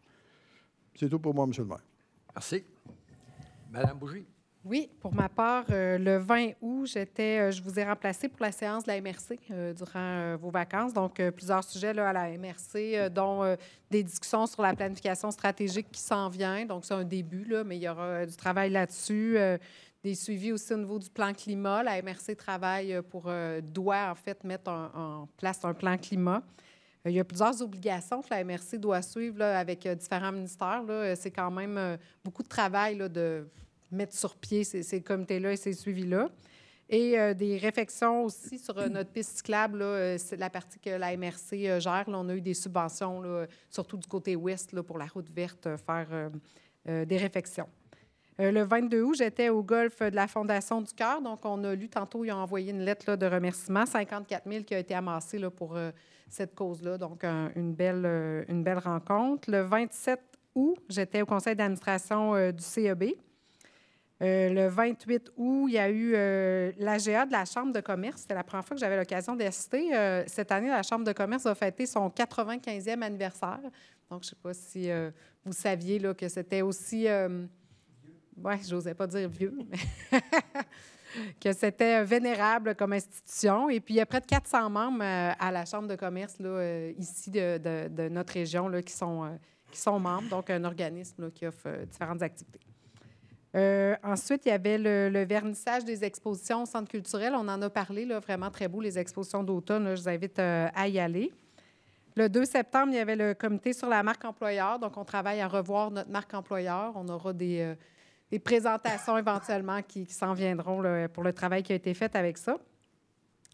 C'est tout pour moi, M. le maire. Merci. Madame Bougie. Oui, pour ma part, le 20 août, je vous ai remplacé pour la séance de la MRC durant vos vacances. Donc, plusieurs sujets là, à la MRC, dont des discussions sur la planification stratégique qui s'en vient. Donc, c'est un début, là, mais il y aura du travail là-dessus. Des suivis aussi au niveau du plan climat. La MRC doit en fait mettre en place un plan climat. Il y a plusieurs obligations que la MRC doit suivre là, avec différents ministères. Là. C'est quand même beaucoup de travail là, de mettre sur pied ces comités-là et ces suivis-là. Et des réflexions aussi sur notre piste cyclable. Là, c'est la partie que la MRC gère. Là, on a eu des subventions, là, surtout du côté ouest, là, pour la route verte, faire des réflexions. Le 22 août, j'étais au golf de la Fondation du Cœur. Donc, on a lu tantôt, ils ont envoyé une lettre là, de remerciement, 54 000 qui a été amassée là, pour cette cause-là. Donc, une belle rencontre. Le 27 août, j'étais au conseil d'administration du CEB. Le 28 août, il y a eu l'AGA de la Chambre de commerce. C'était la première fois que j'avais l'occasion d'assister. Cette année, la Chambre de commerce a fêté son 95e anniversaire. Donc, je ne sais pas si vous saviez là, que c'était aussi... oui, je n'osais pas dire vieux, mais que c'était vénérable comme institution. Et puis, il y a près de 400 membres à la Chambre de commerce là, ici de notre région là, qui sont membres, donc un organisme là, qui offre différentes activités. Ensuite, il y avait le vernissage des expositions au Centre culturel. On en a parlé, là, vraiment très beau, les expositions d'automne. Là, je vous invite à y aller. Le 2 septembre, il y avait le comité sur la marque employeur. Donc, on travaille à revoir notre marque employeur. On aura des présentations éventuellement qui s'en viendront là, pour le travail qui a été fait avec ça.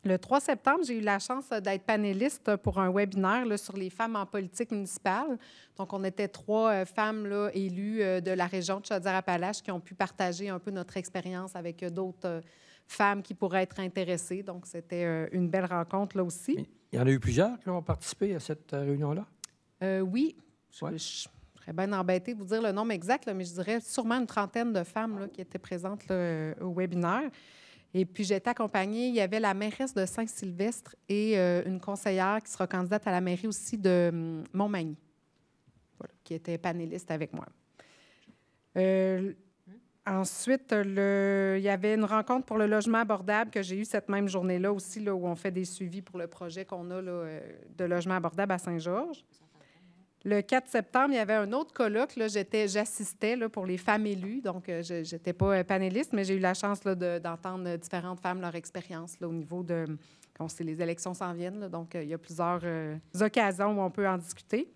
Le 3 septembre, j'ai eu la chance d'être panéliste pour un webinaire là, sur les femmes en politique municipale. Donc, on était 3 femmes là, élues de la région de Chaudière-Appalaches qui ont pu partager un peu notre expérience avec d'autres femmes qui pourraient être intéressées. Donc, c'était une belle rencontre là aussi. Il y en a eu plusieurs qui ont participé à cette réunion-là? Oui. Ouais. Je serais bien embêtée de vous dire le nombre exact, là, mais je dirais sûrement une trentaine de femmes là, qui étaient présentes là, au webinaire. Et puis, j'ai été accompagnée, il y avait la mairesse de Saint-Sylvestre et une conseillère qui sera candidate à la mairie aussi de Montmagny, voilà, qui était panéliste avec moi. Ensuite, il y avait une rencontre pour le logement abordable que j'ai eue cette même journée-là aussi, là, où on fait des suivis pour le projet qu'on a là, de logement abordable à Saint-Georges. Le 4 septembre, il y avait un autre colloque. Là, j'assistais là, pour les femmes élues. Donc, je n'étais pas panéliste, mais j'ai eu la chance là, d'entendre différentes femmes, leur expérience là, au niveau de... Quand les élections s'en viennent. Là, donc, il y a plusieurs occasions où on peut en discuter.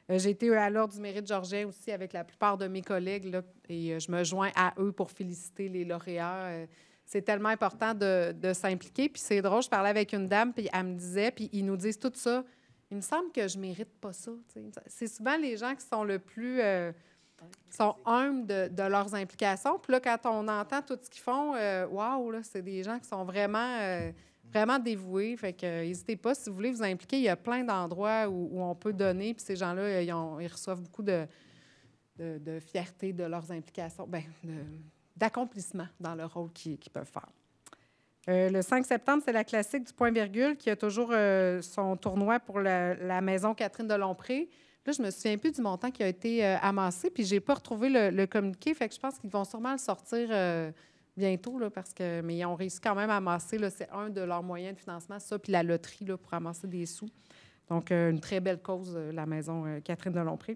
J'ai été à l'ordre du mérite georgien aussi avec la plupart de mes collègues. Là, et je me joins à eux pour féliciter les lauréats. C'est tellement important de s'impliquer. Puis c'est drôle, je parlais avec une dame, puis elle me disait, puis ils nous disent tout ça. Il me semble que je ne mérite pas ça. T'sais. C'est souvent les gens qui sont le plus... sont humbles de leurs implications. Puis là, quand on entend tout ce qu'ils font, wow, là, c'est des gens qui sont vraiment, vraiment dévoués. Fait que n'hésitez pas, si vous voulez vous impliquer. Il y a plein d'endroits où on peut donner. Puis ces gens-là, ils reçoivent beaucoup de fierté de leurs implications, d'accomplissement dans le rôle qu'ils peuvent faire. Le 5 septembre, c'est la classique du point-virgule qui a toujours son tournoi pour la maison Catherine de Lompré. Là, je ne me souviens plus du montant qui a été amassé, puis je n'ai pas retrouvé le communiqué. Fait que je pense qu'ils vont sûrement le sortir bientôt, là, mais ils ont réussi quand même à amasser. Là, c'est un de leurs moyens de financement, ça, puis la loterie là, pour amasser des sous. Donc, une très belle cause, la maison Catherine de Lompré.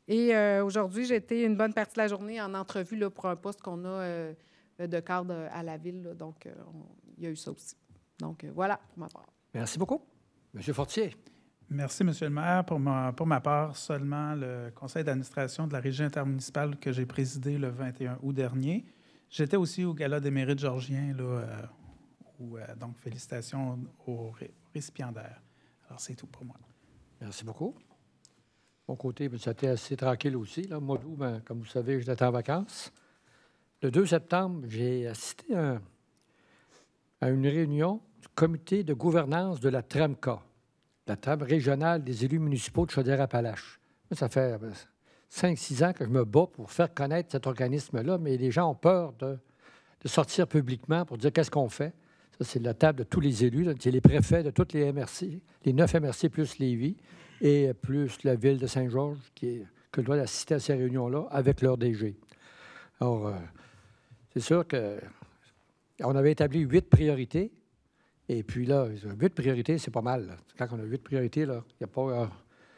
Et aujourd'hui, j'ai été une bonne partie de la journée en entrevue là, pour un poste qu'on a... de cadre à la ville. Là. Donc, il y a eu ça aussi. Donc, voilà pour ma part. Merci beaucoup. Monsieur Fortier. Merci, Monsieur le maire. Pour ma part, seulement le conseil d'administration de la régie intermunicipale que j'ai présidé le 21 août dernier. J'étais aussi au Gala des mérites georgiens là, Donc, félicitations aux récipiendaires. Alors, c'est tout pour moi. Merci beaucoup. De mon côté, c'était assez tranquille aussi. Là. Moi, comme vous savez, j'étais en vacances. Le 2 septembre, j'ai assisté à une réunion du comité de gouvernance de la TRAMCA, la Table régionale des élus municipaux de Chaudière-Appalaches. Ça fait 5-6 ans que je me bats pour faire connaître cet organisme-là, mais les gens ont peur de sortir publiquement pour dire qu'est-ce qu'on fait. Ça, c'est la table de tous les élus. C'est les préfets de toutes les MRC, les 9 MRC plus Lévis et plus la ville de Saint-Georges que doit assister à ces réunions-là avec leur DG. Alors, c'est sûr qu'on avait établi 8 priorités. Et puis là, 8 priorités, c'est pas mal. Là. Quand on a 8 priorités, là, il y a pas...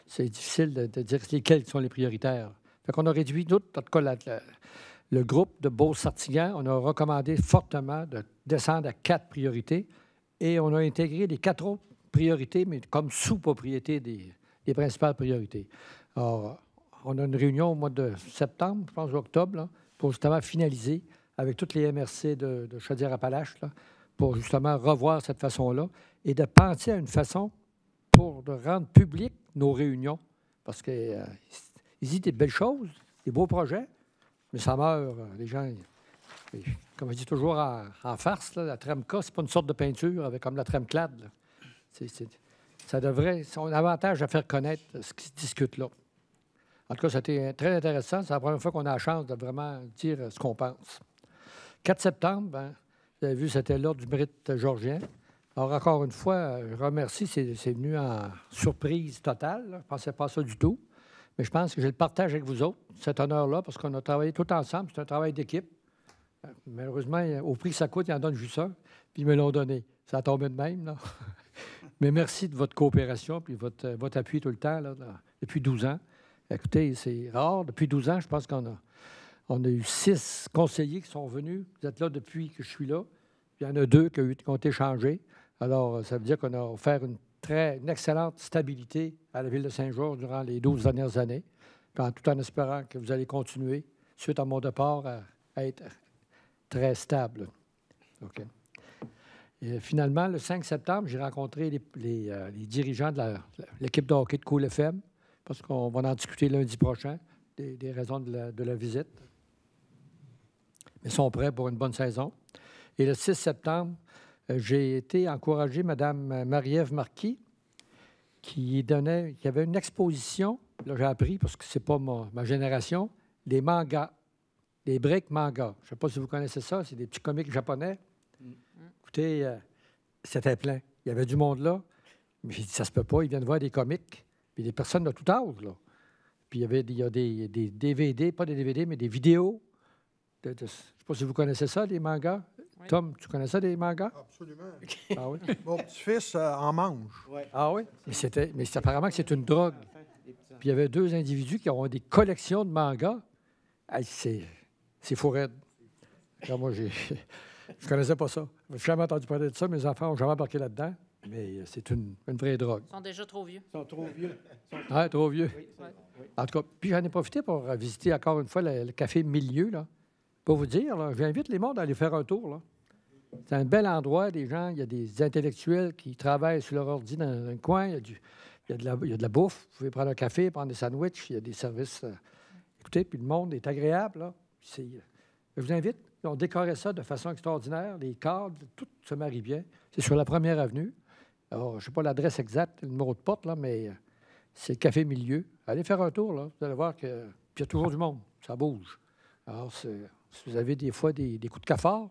c'est difficile de dire lesquelles sont les prioritaires. Fait qu'on a réduit, en tout cas, le groupe de Beauce-Sartiguan, on a recommandé fortement de descendre à 4 priorités et on a intégré les 4 autres priorités, mais comme sous-propriété des principales priorités. Alors, on a une réunion au mois de septembre, je pense, octobre, là, pour justement finaliser avec toutes les MRC de Chaudière-Appalaches, là, pour justement revoir cette façon-là et de penser à une façon pour de rendre public nos réunions. Parce qu'ils disent des belles choses, des beaux projets, mais ça meurt. Les gens, comme on dit toujours en farce, là, la TRAMCA, c'est pas une sorte de peinture avec comme la TRAMCLAD. Là. Ça devrait... C'est un avantage à faire connaître ce qui se discute là. En tout cas, c'était très intéressant. C'est la première fois qu'on a la chance de vraiment dire ce qu'on pense. 4 septembre, vous avez vu, c'était l'ordre du mérite georgien. Alors, encore une fois, je remercie. C'est venu en surprise totale. Là. Je ne pensais pas à ça du tout. Mais je pense que je le partage avec vous autres, cet honneur-là, parce qu'on a travaillé tout ensemble. C'est un travail d'équipe. Malheureusement, au prix que ça coûte, ils en donnent juste un, puis ils me l'ont donné. Ça a tombé de même, là. Mais merci de votre coopération puis votre appui tout le temps, là, depuis 12 ans. Écoutez, c'est rare. Depuis 12 ans, je pense qu'on a eu 6 conseillers qui sont venus. Vous êtes là depuis que je suis là. Puis il y en a 2 qui ont été changés. Alors, ça veut dire qu'on a offert une excellente stabilité à la ville de Saint-Georges durant les 12 dernières années, tout en espérant que vous allez continuer, suite à mon départ, à être très stable. OK. Et finalement, le 5 septembre, j'ai rencontré les dirigeants de l'équipe de hockey de Cool FM, parce qu'on va en discuter lundi prochain, des raisons de la visite. Mais ils sont prêts pour une bonne saison. Et le 6 septembre, j'ai été encouragé Mme Marie-Ève Marquis, qui avait une exposition, là j'ai appris, parce que ce n'est pas ma génération, des mangas, des breaks mangas. Je ne sais pas si vous connaissez ça, c'est des petits comics japonais. Écoutez, c'était plein. Il y avait du monde là, mais j'ai dit, ça se peut pas, ils viennent voir des comics, puis des personnes de tout âge, là. Puis il y a des DVD, pas des DVD, mais des vidéos. Je ne sais pas si vous connaissez ça, les mangas. Oui. Tom, tu connais ça, des mangas? Absolument. Ah oui? Mon petit-fils en mange. Ouais. Ah oui? Mais apparemment que c'est une drogue. Puis il y avait 2 individus qui ont des collections de mangas. Hey, c'est fou raide. Alors, moi, je ne connaissais pas ça. Je n'ai jamais entendu parler de ça. Mes enfants n'ont jamais embarqué là-dedans. Mais c'est une vraie drogue. Ils sont déjà trop vieux. Ils sont trop vieux. Oui, trop vieux. Oui, oui. En tout cas, puis j'en ai profité pour visiter encore une fois le café Milieu, là. Pour vous dire, là, j'invite les mondes à aller faire un tour, là. C'est un bel endroit, des gens, il y a des intellectuels qui travaillent sur leur ordi dans un coin, il y a de la bouffe, vous pouvez prendre un café, prendre des sandwichs, il y a des services. Écoutez, puis le monde est agréable, là. Je vous invite, on décorait ça de façon extraordinaire, les cadres, tout se marie bien. C'est sur la 1er avenue. Alors, je ne sais pas l'adresse exacte, le numéro de porte, là, mais c'est le café Milieu. Allez faire un tour, là, vous allez voir qu'il y a toujours du monde, ça bouge. Alors, si vous avez des fois des coups de cafard,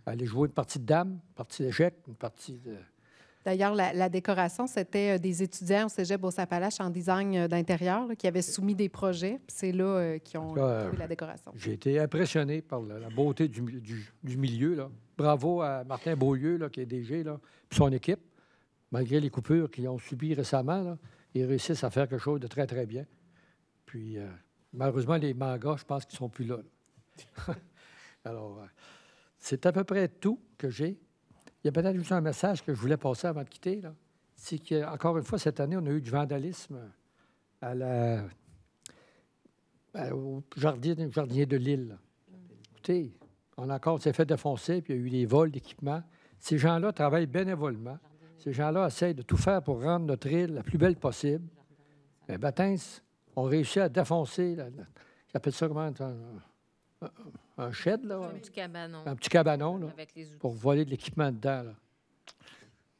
allez jouer une partie de dames, une partie d'échecs, une partie de... D'ailleurs, la décoration, c'était des étudiants au Cégep Beauce-Appalaches en design d'intérieur là, qui avaient soumis des projets. C'est là qu'ils ont trouvé la décoration. J'ai été impressionné par la beauté du milieu. Là. Bravo à Martin Beaulieu, là, qui est DG, là, puis son équipe. Malgré les coupures qu'ils ont subies récemment, là, ils réussissent à faire quelque chose de très, très bien. Puis, malheureusement, les mangas, je pense qu'ils ne sont plus là. Alors, c'est à peu près tout que j'ai. Il y a peut-être juste un message que je voulais passer avant de quitter. Là. C'est qu'encore une fois, cette année, on a eu du vandalisme au jardinier de l'île. Écoutez, on s'est fait défoncer, puis il y a eu des vols d'équipements. Ces gens-là travaillent bénévolement. Ces gens-là essayent de tout faire pour rendre notre île la plus belle possible. Mais Batins ont réussi à défoncer, ils appellent ça comment, un shed, là? Un petit cabanon. Un petit cabanon, là, Avec les outils. pour voler de l'équipement dedans, là.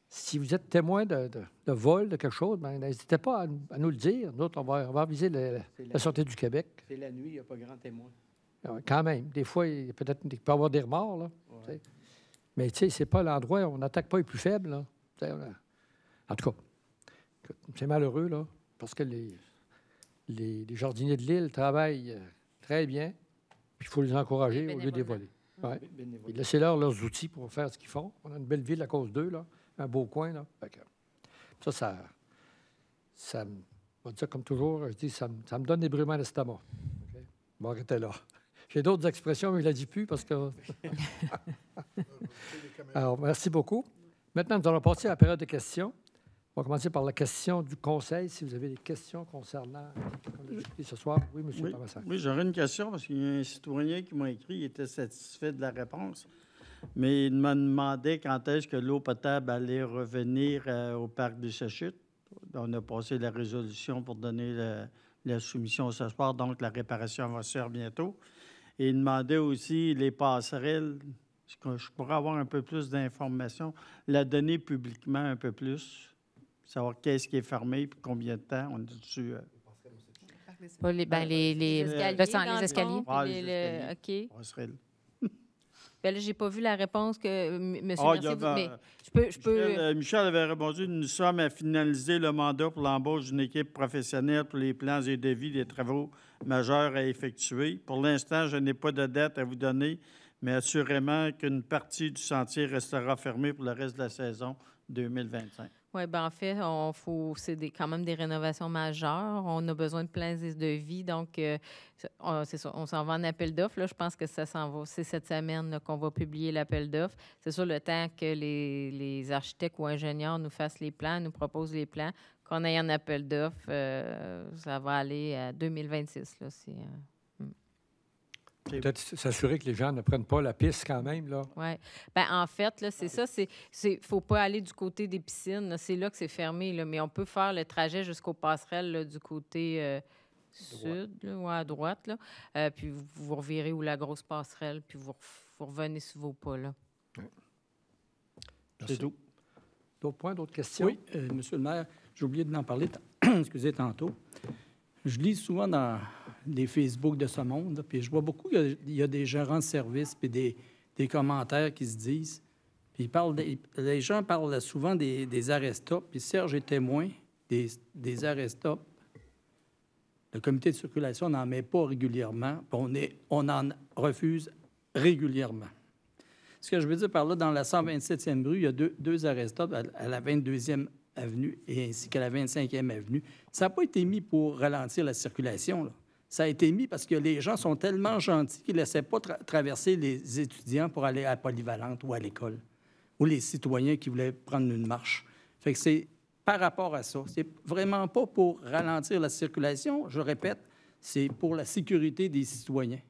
Si vous êtes témoin de vol, de quelque chose, ben, n'hésitez pas à nous le dire. Nous autres, on va aviser la Sûreté du Québec. C'est la nuit, il n'y a pas grand témoin. Quand même. Des fois, il peut y avoir des remords, là. Ouais. Mais tu sais, c'est pas l'endroit où on n'attaque pas les plus faibles, là. En tout cas, c'est malheureux, là, parce que les jardiniers de l'île travaillent très bien, puis il faut les encourager au lieu de les voler. Ouais. Et laissez-leur leurs outils pour faire ce qu'ils font. On a une belle ville à cause d'eux, là, un beau coin, là. Ça on va dire comme toujours, je dis, ça me donne des brûlements d'estomac. Okay? Bon, arrêtez là. J'ai d'autres expressions, mais je ne la dis plus parce que... Alors, merci beaucoup. Maintenant, nous allons passer à la période de questions. On va commencer par la question du Conseil. Si vous avez des questions concernant ce soir. Oui, M. Thomasin. Oui, j'aurais une question parce qu'il y a un citoyen qui m'a écrit, il était satisfait de la réponse, mais il m'a demandé quand est-ce que l'eau potable allait revenir au parc des Chachutes. On a passé la résolution pour donner la soumission ce soir, donc la réparation va se faire bientôt. Et il demandait aussi les passerelles. Est-ce que je pourrais avoir un peu plus d'informations, la donner publiquement un peu plus, savoir qu'est-ce qui est fermé et combien de temps on est dessus. Les escaliers. OK. Passerelle. Bien là, je n'ai pas vu la réponse que M. Mercier, mais je peux... Michel avait répondu, nous sommes à finaliser le mandat pour l'embauche d'une équipe professionnelle pour les plans et devis des travaux majeurs à effectuer. Pour l'instant, je n'ai pas de date à vous donner, mais assurément qu'une partie du chantier restera fermée pour le reste de la saison 2025. Oui, bien en fait, c'est quand même des rénovations majeures. On a besoin de plans et devis. Donc, c'est ça, on s'en va en appel d'offres. Là, je pense que ça s'en va. C'est cette semaine là, qu'on va publier l'appel d'offres. C'est sûr, le temps que les architectes ou ingénieurs nous fassent les plans, nous proposent les plans, qu'on ait un appel d'offres, ça va aller à 2026. Là, Peut-être s'assurer que les gens ne prennent pas la piste quand même, là. Oui. Bien, en fait, là, c'est ça. Il ne faut pas aller du côté des piscines. C'est là que c'est fermé. Là, mais on peut faire le trajet jusqu'aux passerelles là, du côté sud, là, ou à droite. Là. Puis vous revirez où la grosse passerelle, puis vous revenez sur vos pas. Là. Oui. C'est tout. D'autres points, d'autres questions? Oui, Monsieur le maire, j'ai oublié de n'en parler excusez, tantôt. Je lis souvent dans les Facebook de ce monde, là, puis je vois beaucoup qu'il y a des gérants de service puis des commentaires qui se disent. Puis les gens parlent souvent des arrêts-stop. Puis Serge est témoin des arrêts-stop. Le comité de circulation n'en met pas régulièrement, puis on en refuse régulièrement. Ce que je veux dire par là, dans la 127e rue, il y a deux arrêts-stop à la 22e avenue et ainsi qu'à la 25e avenue. Ça n'a pas été mis pour ralentir la circulation, là. Ça a été mis parce que les gens sont tellement gentils qu'ils ne laissaient pas traverser les étudiants pour aller à la polyvalente ou à l'école, ou les citoyens qui voulaient prendre une marche. Fait que c'est par rapport à ça. C'est vraiment pas pour ralentir la circulation, je répète, c'est pour la sécurité des citoyens.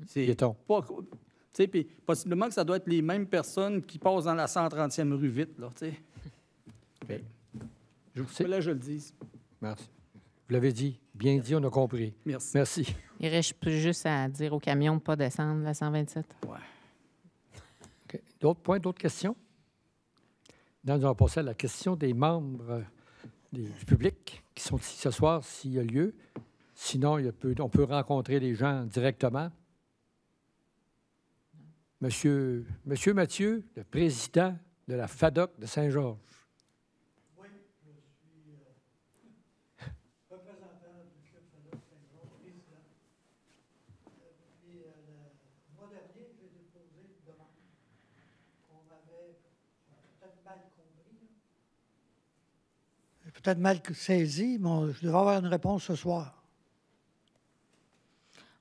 C'est pas... Puis possiblement que ça doit être les mêmes personnes qui passent dans la 130e rue vite, là, tu sais. Okay. Là, je le dis. Merci. Vous l'avez dit. Bien dit, on a compris. Merci. Merci. Il reste juste à dire aux camions de ne pas descendre la 127. Oui. Okay. D'autres points, d'autres questions? Là, nous allons passer à la question des membres du public qui sont ici ce soir, s'il y a lieu. Sinon, on peut rencontrer les gens directement. Monsieur Mathieu, le président de la FADOC de Saint-Georges. Oui, je suis représentant du Club FADOC Saint-Georges, président. Puis, le mois dernier, j'ai déposé une demande qu'on m'avait peut-être mal compris. Peut-être mal saisi, mais je devrais avoir une réponse ce soir.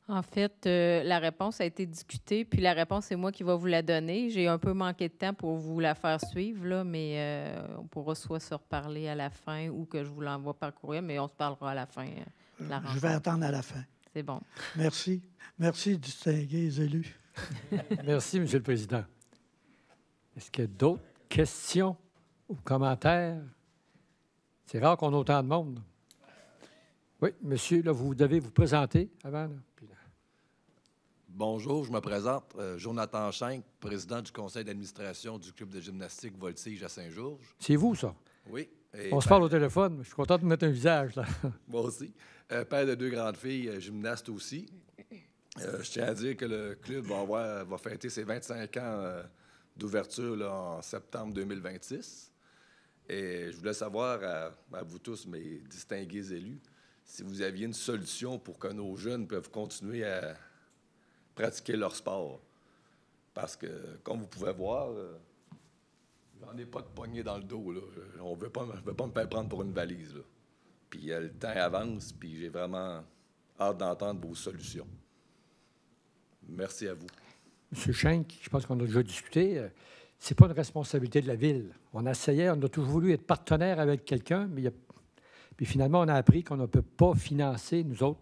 En fait, la réponse a été discutée, puis la réponse, c'est moi qui vais vous la donner. J'ai un peu manqué de temps pour vous la faire suivre, là, mais on pourra soit se reparler à la fin ou que je vous l'envoie par courriel, mais on se parlera à la fin de la rencontre. Je vais attendre à la fin. C'est bon. Merci. Merci, distingués élus. Merci, M. le Président. Est-ce qu'il y a d'autres questions ou commentaires? C'est rare qu'on ait autant de monde. Oui, monsieur, là, vous devez vous présenter avant. Là. Puis là. Bonjour, je me présente. Jonathan Schenck, président du conseil d'administration du club de gymnastique Voltige à Saint-Georges. C'est vous, ça? Oui. On se parle au téléphone. Je suis content de vous mettre un visage, là. Moi aussi. Père de 2 grandes filles, gymnaste aussi. Je tiens à dire que le club va fêter ses 25 ans d'ouverture là, en septembre 2026. Et je voulais savoir à vous tous, mes distingués élus, si vous aviez une solution pour que nos jeunes peuvent continuer à pratiquer leur sport. Parce que, comme vous pouvez voir, j'en ai pas de poignée dans le dos. Là. On veut pas me faire prendre pour une valise. Là. Puis le temps avance, puis j'ai vraiment hâte d'entendre vos solutions. Merci à vous. M. Schenck, je pense qu'on a déjà discuté. C'est pas une responsabilité de la Ville. On essayait, on a toujours voulu être partenaire avec quelqu'un, mais puis finalement, on a appris qu'on ne peut pas financer, nous autres,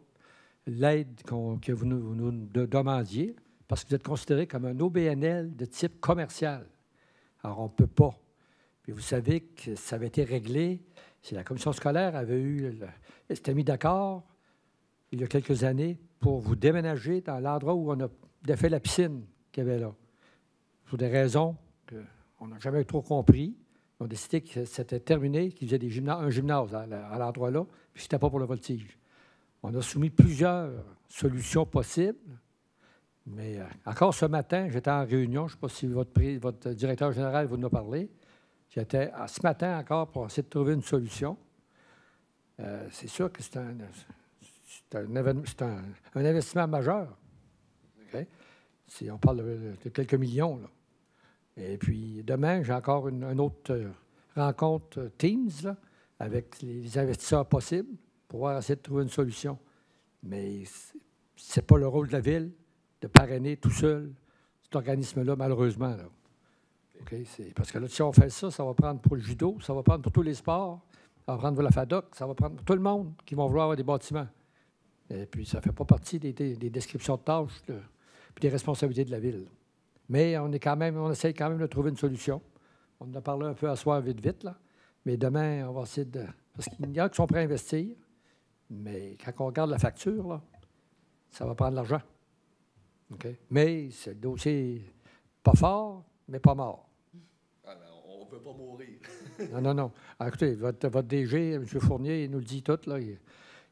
l'aide que vous nous demandiez, parce que vous êtes considéré comme un OBNL de type commercial. Alors, on ne peut pas. Puis vous savez que ça avait été réglé. Si la commission scolaire s'était mis d'accord il y a quelques années pour vous déménager dans l'endroit où on a défait la piscine qu'il y avait là. Pour des raisons qu'on n'a jamais trop compris. Ils ont décidé que c'était terminé, qu'ils faisaient un gymnase à l'endroit là, puis c'était pas pour le voltige. On a soumis plusieurs solutions possibles, mais encore ce matin, j'étais en réunion, je ne sais pas si votre directeur général vous en a parlé. J'étais ce matin encore pour essayer de trouver une solution. C'est sûr que c'est un investissement majeur. Okay? On parle de quelques millions. Là. Et puis demain, j'ai encore une autre rencontre Teams là, avec les investisseurs possibles pour pouvoir essayer de trouver une solution. Mais ce n'est pas le rôle de la Ville de parrainer tout seul cet organisme-là, malheureusement. Là. Okay? Parce que là, si on fait ça, ça va prendre pour le judo, ça va prendre pour tous les sports, ça va prendre pour la FADOC, ça va prendre pour tout le monde qui vont vouloir avoir des bâtiments. Et puis, ça ne fait pas partie des descriptions de tâches et des responsabilités de la Ville. Mais on essaye quand même de trouver une solution. On en a parlé un peu à soir, vite, là. Mais demain, on va essayer de... Parce qu'il y en a qui sont prêts à investir, mais quand on regarde la facture, là, ça va prendre de l'argent. Okay? Mais c'est le dossier pas fort, mais pas mort. Alors, on ne peut pas mourir. Non. Alors, écoutez, votre DG, M. Fournier, il nous le dit tout, là.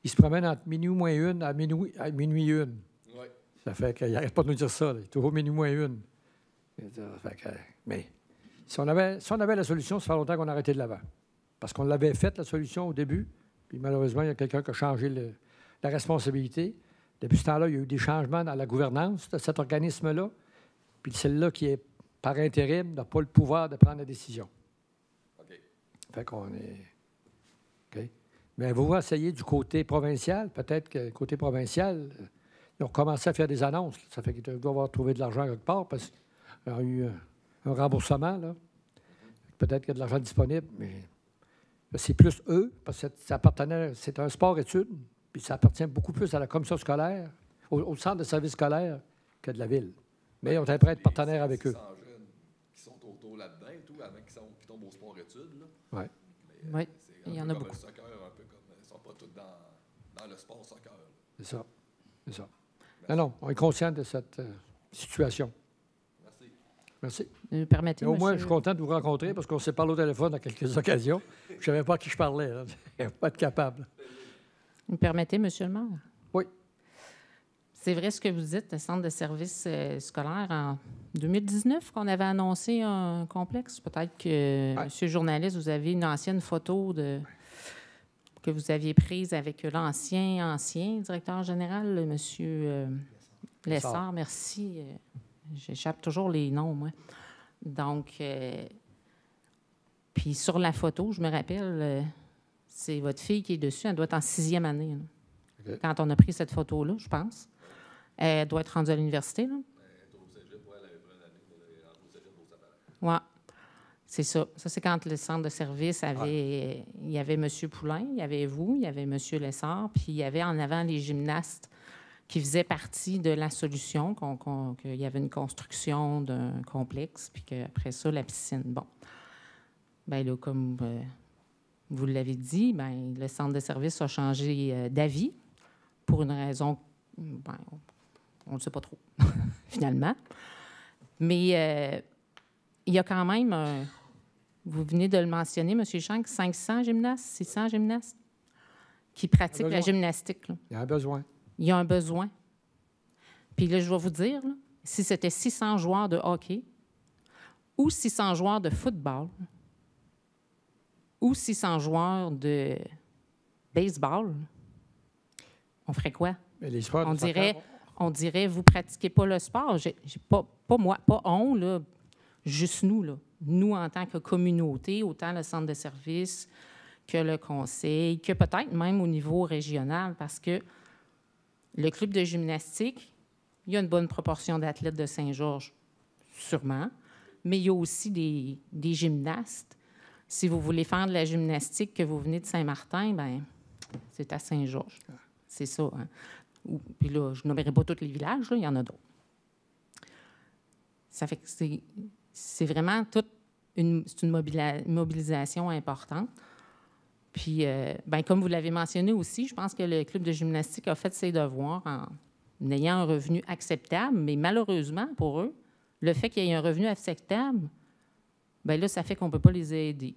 Il se promène entre minuit moins une à minuit une. Oui. Ça fait qu'il n'arrête pas de nous dire ça. Là. Il est toujours minuit moins une. Mais si on avait la solution, ça fait longtemps qu'on a arrêté de l'avant. Parce qu'on l'avait faite, la solution, au début. Puis malheureusement, il y a quelqu'un qui a changé la responsabilité. Depuis ce temps-là, il y a eu des changements dans la gouvernance de cet organisme-là. Puis celle-là qui est par intérim n'a pas le pouvoir de prendre la décision. OK. Fait qu'on est... OK. Mais vous essayez du côté provincial. Peut-être que le côté provincial, ils ont commencé à faire des annonces. Ça fait qu'ils doivent avoir trouvé de l'argent quelque part parce qu'ils ont eu un remboursement. Là. Peut-être qu'il y a de l'argent disponible, mais c'est plus eux, parce que c'est un sport-études, puis ça appartient beaucoup plus à la commission scolaire, au centre de services scolaires, que de la Ville. Mais on est prêt à être partenaire avec eux. Jeunes qui sont autour là-dedans et tout, avant qui tombent au sport-études. Oui. Oui, il y en a beaucoup. Le soccer, un peu comme ils ne sont pas tous dans le sport soccer. C'est ça. C'est ça. Non, on est conscient de cette situation. Merci. Permettez, au moins, monsieur... je suis content de vous rencontrer parce qu'on s'est parlé au téléphone à quelques occasions. Je ne savais pas à qui je parlais. Je ne pas être capable. Vous me permettez, monsieur le maire? Oui. C'est vrai ce que vous dites, le centre de services scolaires, en 2019, qu'on avait annoncé un complexe. Peut-être que, monsieur le journaliste, vous avez une ancienne photo que vous aviez prise avec l'ancien directeur général, le monsieur Lessard. Merci. J'échappe toujours les noms, moi. Donc, puis sur la photo, je me rappelle, c'est votre fille qui est dessus. Elle doit être en 6e année. Okay. Quand on a pris cette photo-là, je pense. Elle doit être rendue à l'université. Là. Oui, c'est ça. Ça, c'est quand le centre de service avait... Il y avait M. Poulain, il y avait vous, il y avait M. Lessard, puis il y avait en avant les gymnastes qui faisait partie de la solution, qu'il y avait une construction d'un complexe, puis qu'après ça, la piscine. Bon. Bien là, comme vous l'avez dit, bien, le centre de service a changé d'avis pour une raison, bien, on ne sait pas trop, finalement. Mais il y a quand même, vous venez de le mentionner, M. Schenck, 500 gymnastes, 600 gymnastes qui pratiquent la gymnastique. Là. Il y a un besoin. Il y a un besoin. Puis là, je vais vous dire, là, si c'était 600 joueurs de hockey ou 600 joueurs de football ou 600 joueurs de baseball, on ferait quoi? Mais les sports on dirait, vous ne pratiquez pas le sport. J'ai pas moi, pas on, là, juste nous. Là. Nous, en tant que communauté, autant le centre de service que le conseil, que peut-être même au niveau régional, parce que le club de gymnastique, il y a une bonne proportion d'athlètes de Saint-Georges, sûrement, mais il y a aussi des gymnastes. Si vous voulez faire de la gymnastique, que vous venez de Saint-Martin, bien, c'est à Saint-Georges. C'est ça. Hein? Puis là, je ne nommerai pas tous les villages, là, il y en a d'autres. Ça fait que c'est vraiment toute une mobilisation importante. Puis, bien, comme vous l'avez mentionné aussi, je pense que le club de gymnastique a fait ses devoirs en ayant un revenu acceptable, mais malheureusement, pour eux, le fait qu'il y ait un revenu acceptable, bien là, ça fait qu'on ne peut pas les aider.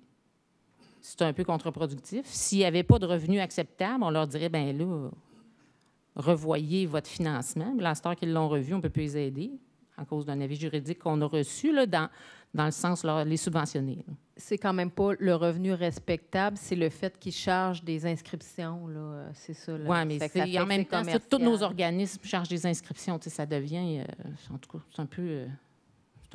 C'est un peu contre-productif. S'il n'y avait pas de revenu acceptable, on leur dirait, bien là, revoyez votre financement. Mais à cette heure qu'ils l'ont revu, on ne peut plus les aider à cause d'un avis juridique qu'on a reçu là, dans le sens de les subventionner. Là. C'est quand même pas le revenu respectable, c'est le fait qu'ils chargent des inscriptions. C'est ça. Oui, mais en même temps, tous nos organismes chargent des inscriptions. Ça devient, en tout cas, c'est un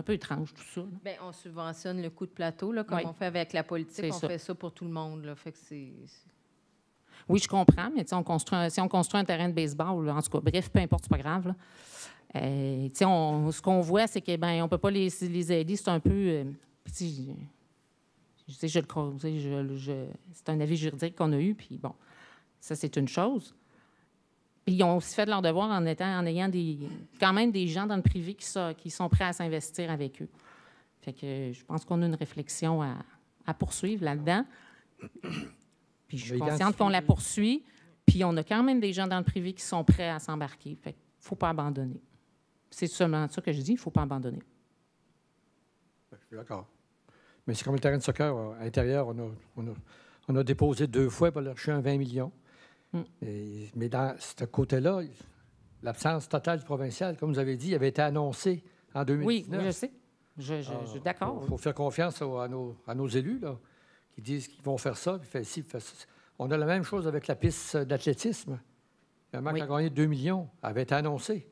peu étrange tout ça. Bien, on subventionne le coût de plateau, là, comme on fait avec la politique. On fait ça pour tout le monde. Là, fait que Oui, je comprends, mais si on construit un terrain de baseball, là, en tout cas, bref, peu importe, c'est pas grave. Là. Ce qu'on voit, c'est qu'on ne peut pas les aider. C'est un peu... c'est un avis juridique qu'on a eu, puis bon, ça, c'est une chose. Puis ils ont aussi fait de leur devoir en ayant quand même des gens dans le privé qui sont prêts à s'investir avec eux. Fait que je pense qu'on a une réflexion à poursuivre là-dedans. Puis je suis consciente qu'on la poursuit, puis on a quand même des gens dans le privé qui sont prêts à s'embarquer. Fait qu'il ne faut pas abandonner. C'est seulement ça que je dis, il ne faut pas abandonner. Je suis d'accord. Mais c'est comme le terrain de soccer à l'intérieur, on a déposé 2 fois pour leur un 20 millions. Mais dans ce côté-là, l'absence totale du provincial, comme vous avez dit, avait été annoncée en 2019. Oui, je sais. Je suis d'accord. Il faut faire confiance à nos élus là, qui disent qu'ils vont faire ça. Puis on a la même chose avec la piste d'athlétisme. Le manque à gagner 2 millions avait été annoncé.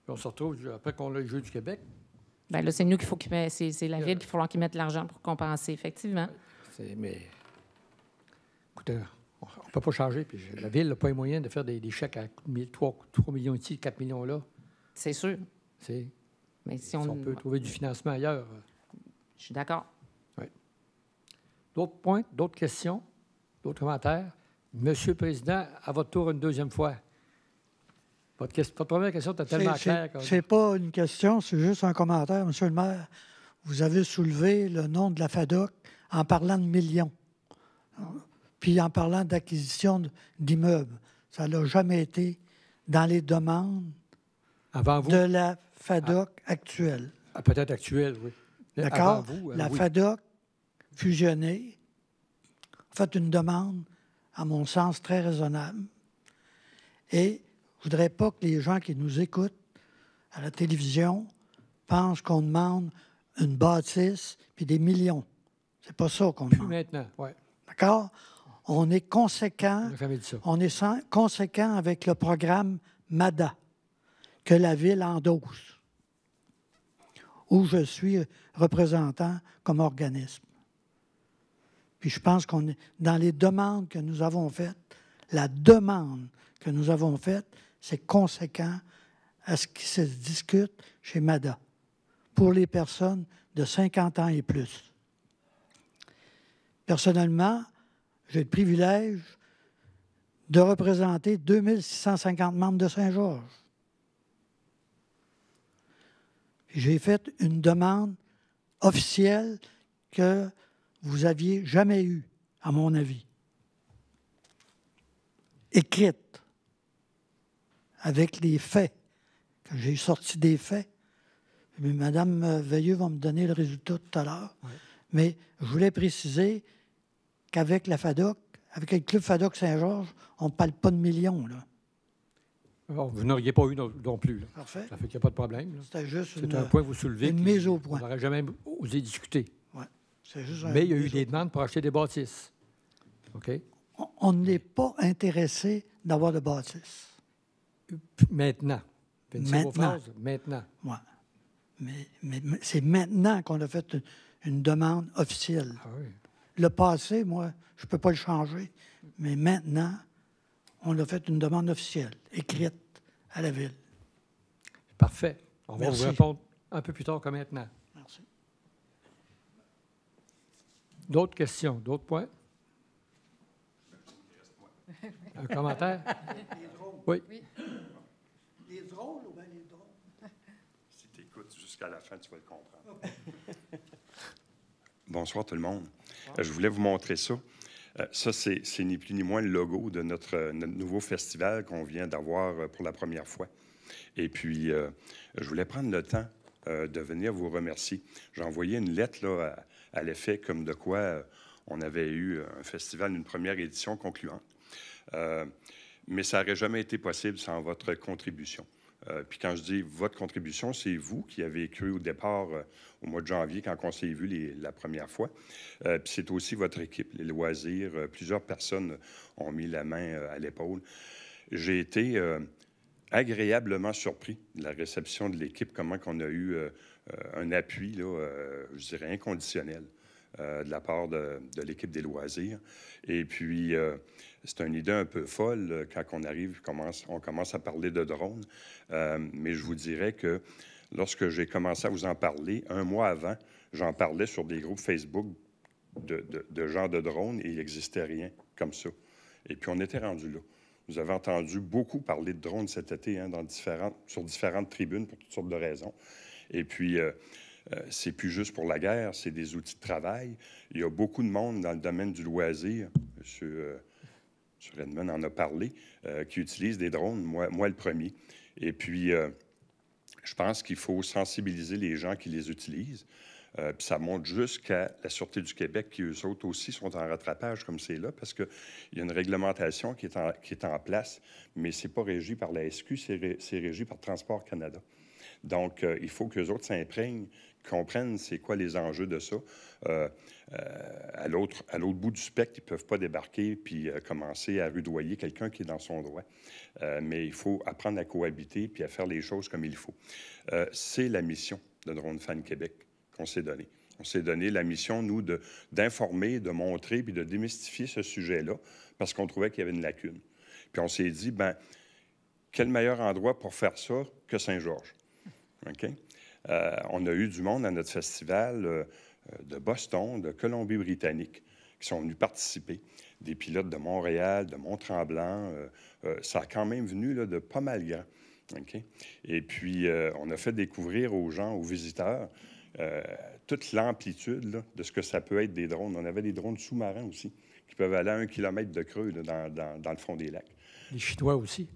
Puis on se retrouve, après qu'on a le Jeu du Québec. Bien là, c'est nous qu'il faut c'est la Ville qu'il faut qu'ils mettent l'argent pour compenser, effectivement. Mais, écoutez, on ne peut pas changer. Puis la Ville n'a pas les moyens de faire des chèques à 3 millions ici, 4 millions là. C'est sûr. Mais si on peut trouver du financement ailleurs. Je suis d'accord. Oui. D'autres points, d'autres questions, d'autres commentaires? Monsieur le Président, à votre tour une deuxième fois. Votre première question était tellement claire. Ce n'est pas une question, c'est juste un commentaire. Monsieur le maire, vous avez soulevé le nom de la FADOC en parlant de millions, puis en parlant d'acquisition d'immeubles. Ça n'a jamais été dans les demandes de la FADOC actuelle. Peut-être actuelle, oui. D'accord? La FADOC fusionnée a fait une demande, à mon sens, très raisonnable. Et je ne voudrais pas que les gens qui nous écoutent à la télévision pensent qu'on demande une bâtisse puis des millions. C'est pas ça qu'on demande. Plus maintenant, oui. D'accord? On est conséquent. On est conséquent avec le programme MADA que la Ville endosse, où je suis représentant comme organisme. Puis je pense qu'on est dans les demandes que nous avons faites, la demande que nous avons faite, c'est conséquent à ce qui se discute chez MADA pour les personnes de 50 ans et plus. Personnellement, j'ai le privilège de représenter 2650 membres de Saint-Georges. J'ai fait une demande officielle que vous n'aviez jamais eue, à mon avis. Écrite, avec les faits, que j'ai sorti des faits. Mais Mme Veilleux va me donner le résultat tout à l'heure. Oui. Mais je voulais préciser qu'avec la FADOC, avec le Club FADOC Saint-Georges, on ne parle pas de millions, là. Alors, vous n'auriez pas eu non plus. Là. Parfait. Ça fait qu'il n'y a pas de problème. C'était juste un point que vous soulevez. Une mise au point. On n'aurait jamais osé discuter. Oui. Mais il y a eu des demandes pour acheter des bâtisses. OK? On n'est pas intéressé d'avoir de bâtisses. Maintenant. Maintenant. Oui. Mais c'est maintenant qu'on a fait une demande officielle. Ah oui. Le passé, moi, je ne peux pas le changer. Mais maintenant, on a fait une demande officielle, écrite à la Ville. Parfait. On va vous répondre un peu plus tard que maintenant. Merci. D'autres questions? D'autres points? Un commentaire? Les drones. Oui. Les drones ou bien les drones? Si tu écoutes jusqu'à la fin, tu vas le comprendre. Bonsoir tout le monde. Je voulais vous montrer ça. Ça, c'est ni plus ni moins le logo de notre nouveau festival qu'on vient d'avoir pour la première fois. Et puis, je voulais prendre le temps de venir vous remercier. J'ai envoyé une lettre là, à l'effet comme de quoi on avait eu un festival, une première édition concluante. Mais ça n'aurait jamais été possible sans votre contribution. Puis quand je dis votre contribution, c'est vous qui avez cru au départ au mois de janvier quand on s'est vu la première fois. Puis c'est aussi votre équipe, les loisirs. Plusieurs personnes ont mis la main à l'épaule. J'ai été agréablement surpris de la réception de l'équipe, comment on a eu un appui, là, je dirais, inconditionnel de la part de l'équipe des loisirs. Et puis, c'est une idée un peu folle quand on arrive, on commence à parler de drones. Mais je vous dirais que lorsque j'ai commencé à vous en parler, un mois avant, j'en parlais sur des groupes Facebook de gens de drones et il n'existait rien comme ça. Et puis, on était rendu là. Vous avez entendu beaucoup parler de drones cet été, hein, sur différentes tribunes pour toutes sortes de raisons. Et puis, c'est plus juste pour la guerre, c'est des outils de travail. Il y a beaucoup de monde dans le domaine du loisir, M. Redmond en a parlé, qui utilisent des drones, moi le premier. Et puis, je pense qu'il faut sensibiliser les gens qui les utilisent. Puis ça monte jusqu'à la Sûreté du Québec, qui, eux autres aussi, sont en rattrapage comme c'est là, parce qu'il y a une réglementation qui est en place, mais ce n'est pas régi par la SQ, c'est régi par Transport Canada. Donc, il faut qu'eux autres s'imprègnent, comprennent c'est quoi les enjeux de ça. À l'autre bout du spectre, ils ne peuvent pas débarquer puis commencer à rudoyer quelqu'un qui est dans son droit. Mais il faut apprendre à cohabiter puis à faire les choses comme il faut. C'est la mission de Drone Fan Québec qu'on s'est donnée. On s'est donné la mission, nous, d'informer, de montrer puis de démystifier ce sujet-là parce qu'on trouvait qu'il y avait une lacune. Puis on s'est dit, bien, quel meilleur endroit pour faire ça que Saint-Georges? OK? On a eu du monde à notre festival de Boston, de Colombie-Britannique, qui sont venus participer. Des pilotes de Montréal, de Mont-Tremblant. Ça a quand même venu là, de pas mal grand. Okay? Et puis, on a fait découvrir aux gens, aux visiteurs, toute l'amplitude là, de ce que ça peut être des drones. On avait des drones sous-marins aussi, qui peuvent aller à 1 kilomètre de creux là, dans le fond des lacs. Les Chinois aussi.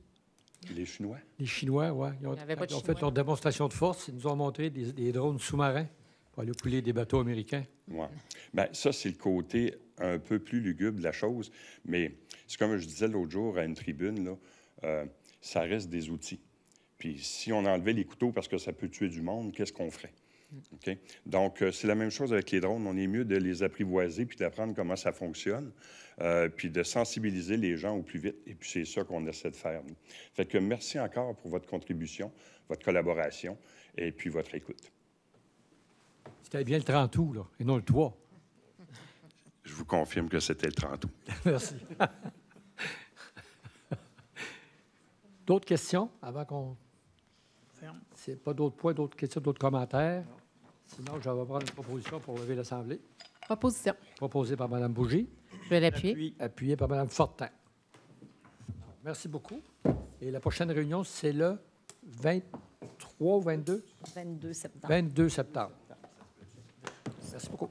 Les Chinois? Les Chinois, oui. Ils ont fait leur démonstration de force. Ils nous ont montré des drones sous-marins pour aller couler des bateaux américains. Oui. Bien, ça, c'est le côté un peu plus lugubre de la chose. Mais c'est comme je disais l'autre jour à une tribune, là, ça reste des outils. Puis si on enlevait les couteaux parce que ça peut tuer du monde, qu'est-ce qu'on ferait? Okay? Donc, c'est la même chose avec les drones. On est mieux de les apprivoiser puis d'apprendre comment ça fonctionne, puis de sensibiliser les gens au plus vite. Et puis, c'est ça qu'on essaie de faire, nous. Fait que merci encore pour votre contribution, votre collaboration et puis votre écoute. C'était bien le 30 août, là, et non le 3. Je vous confirme que c'était le 30 août. Merci. D'autres questions avant qu'on... S'il n'y a pas d'autres points, d'autres questions, d'autres commentaires. Sinon, je vais prendre une proposition pour lever l'Assemblée. Proposition. Proposée par Mme Bougie. Je vais l'appuyer. Appuyée par Mme Fortin. Merci beaucoup. Et la prochaine réunion, c'est le 23 ou 22? 22 septembre. 22 septembre. Merci beaucoup.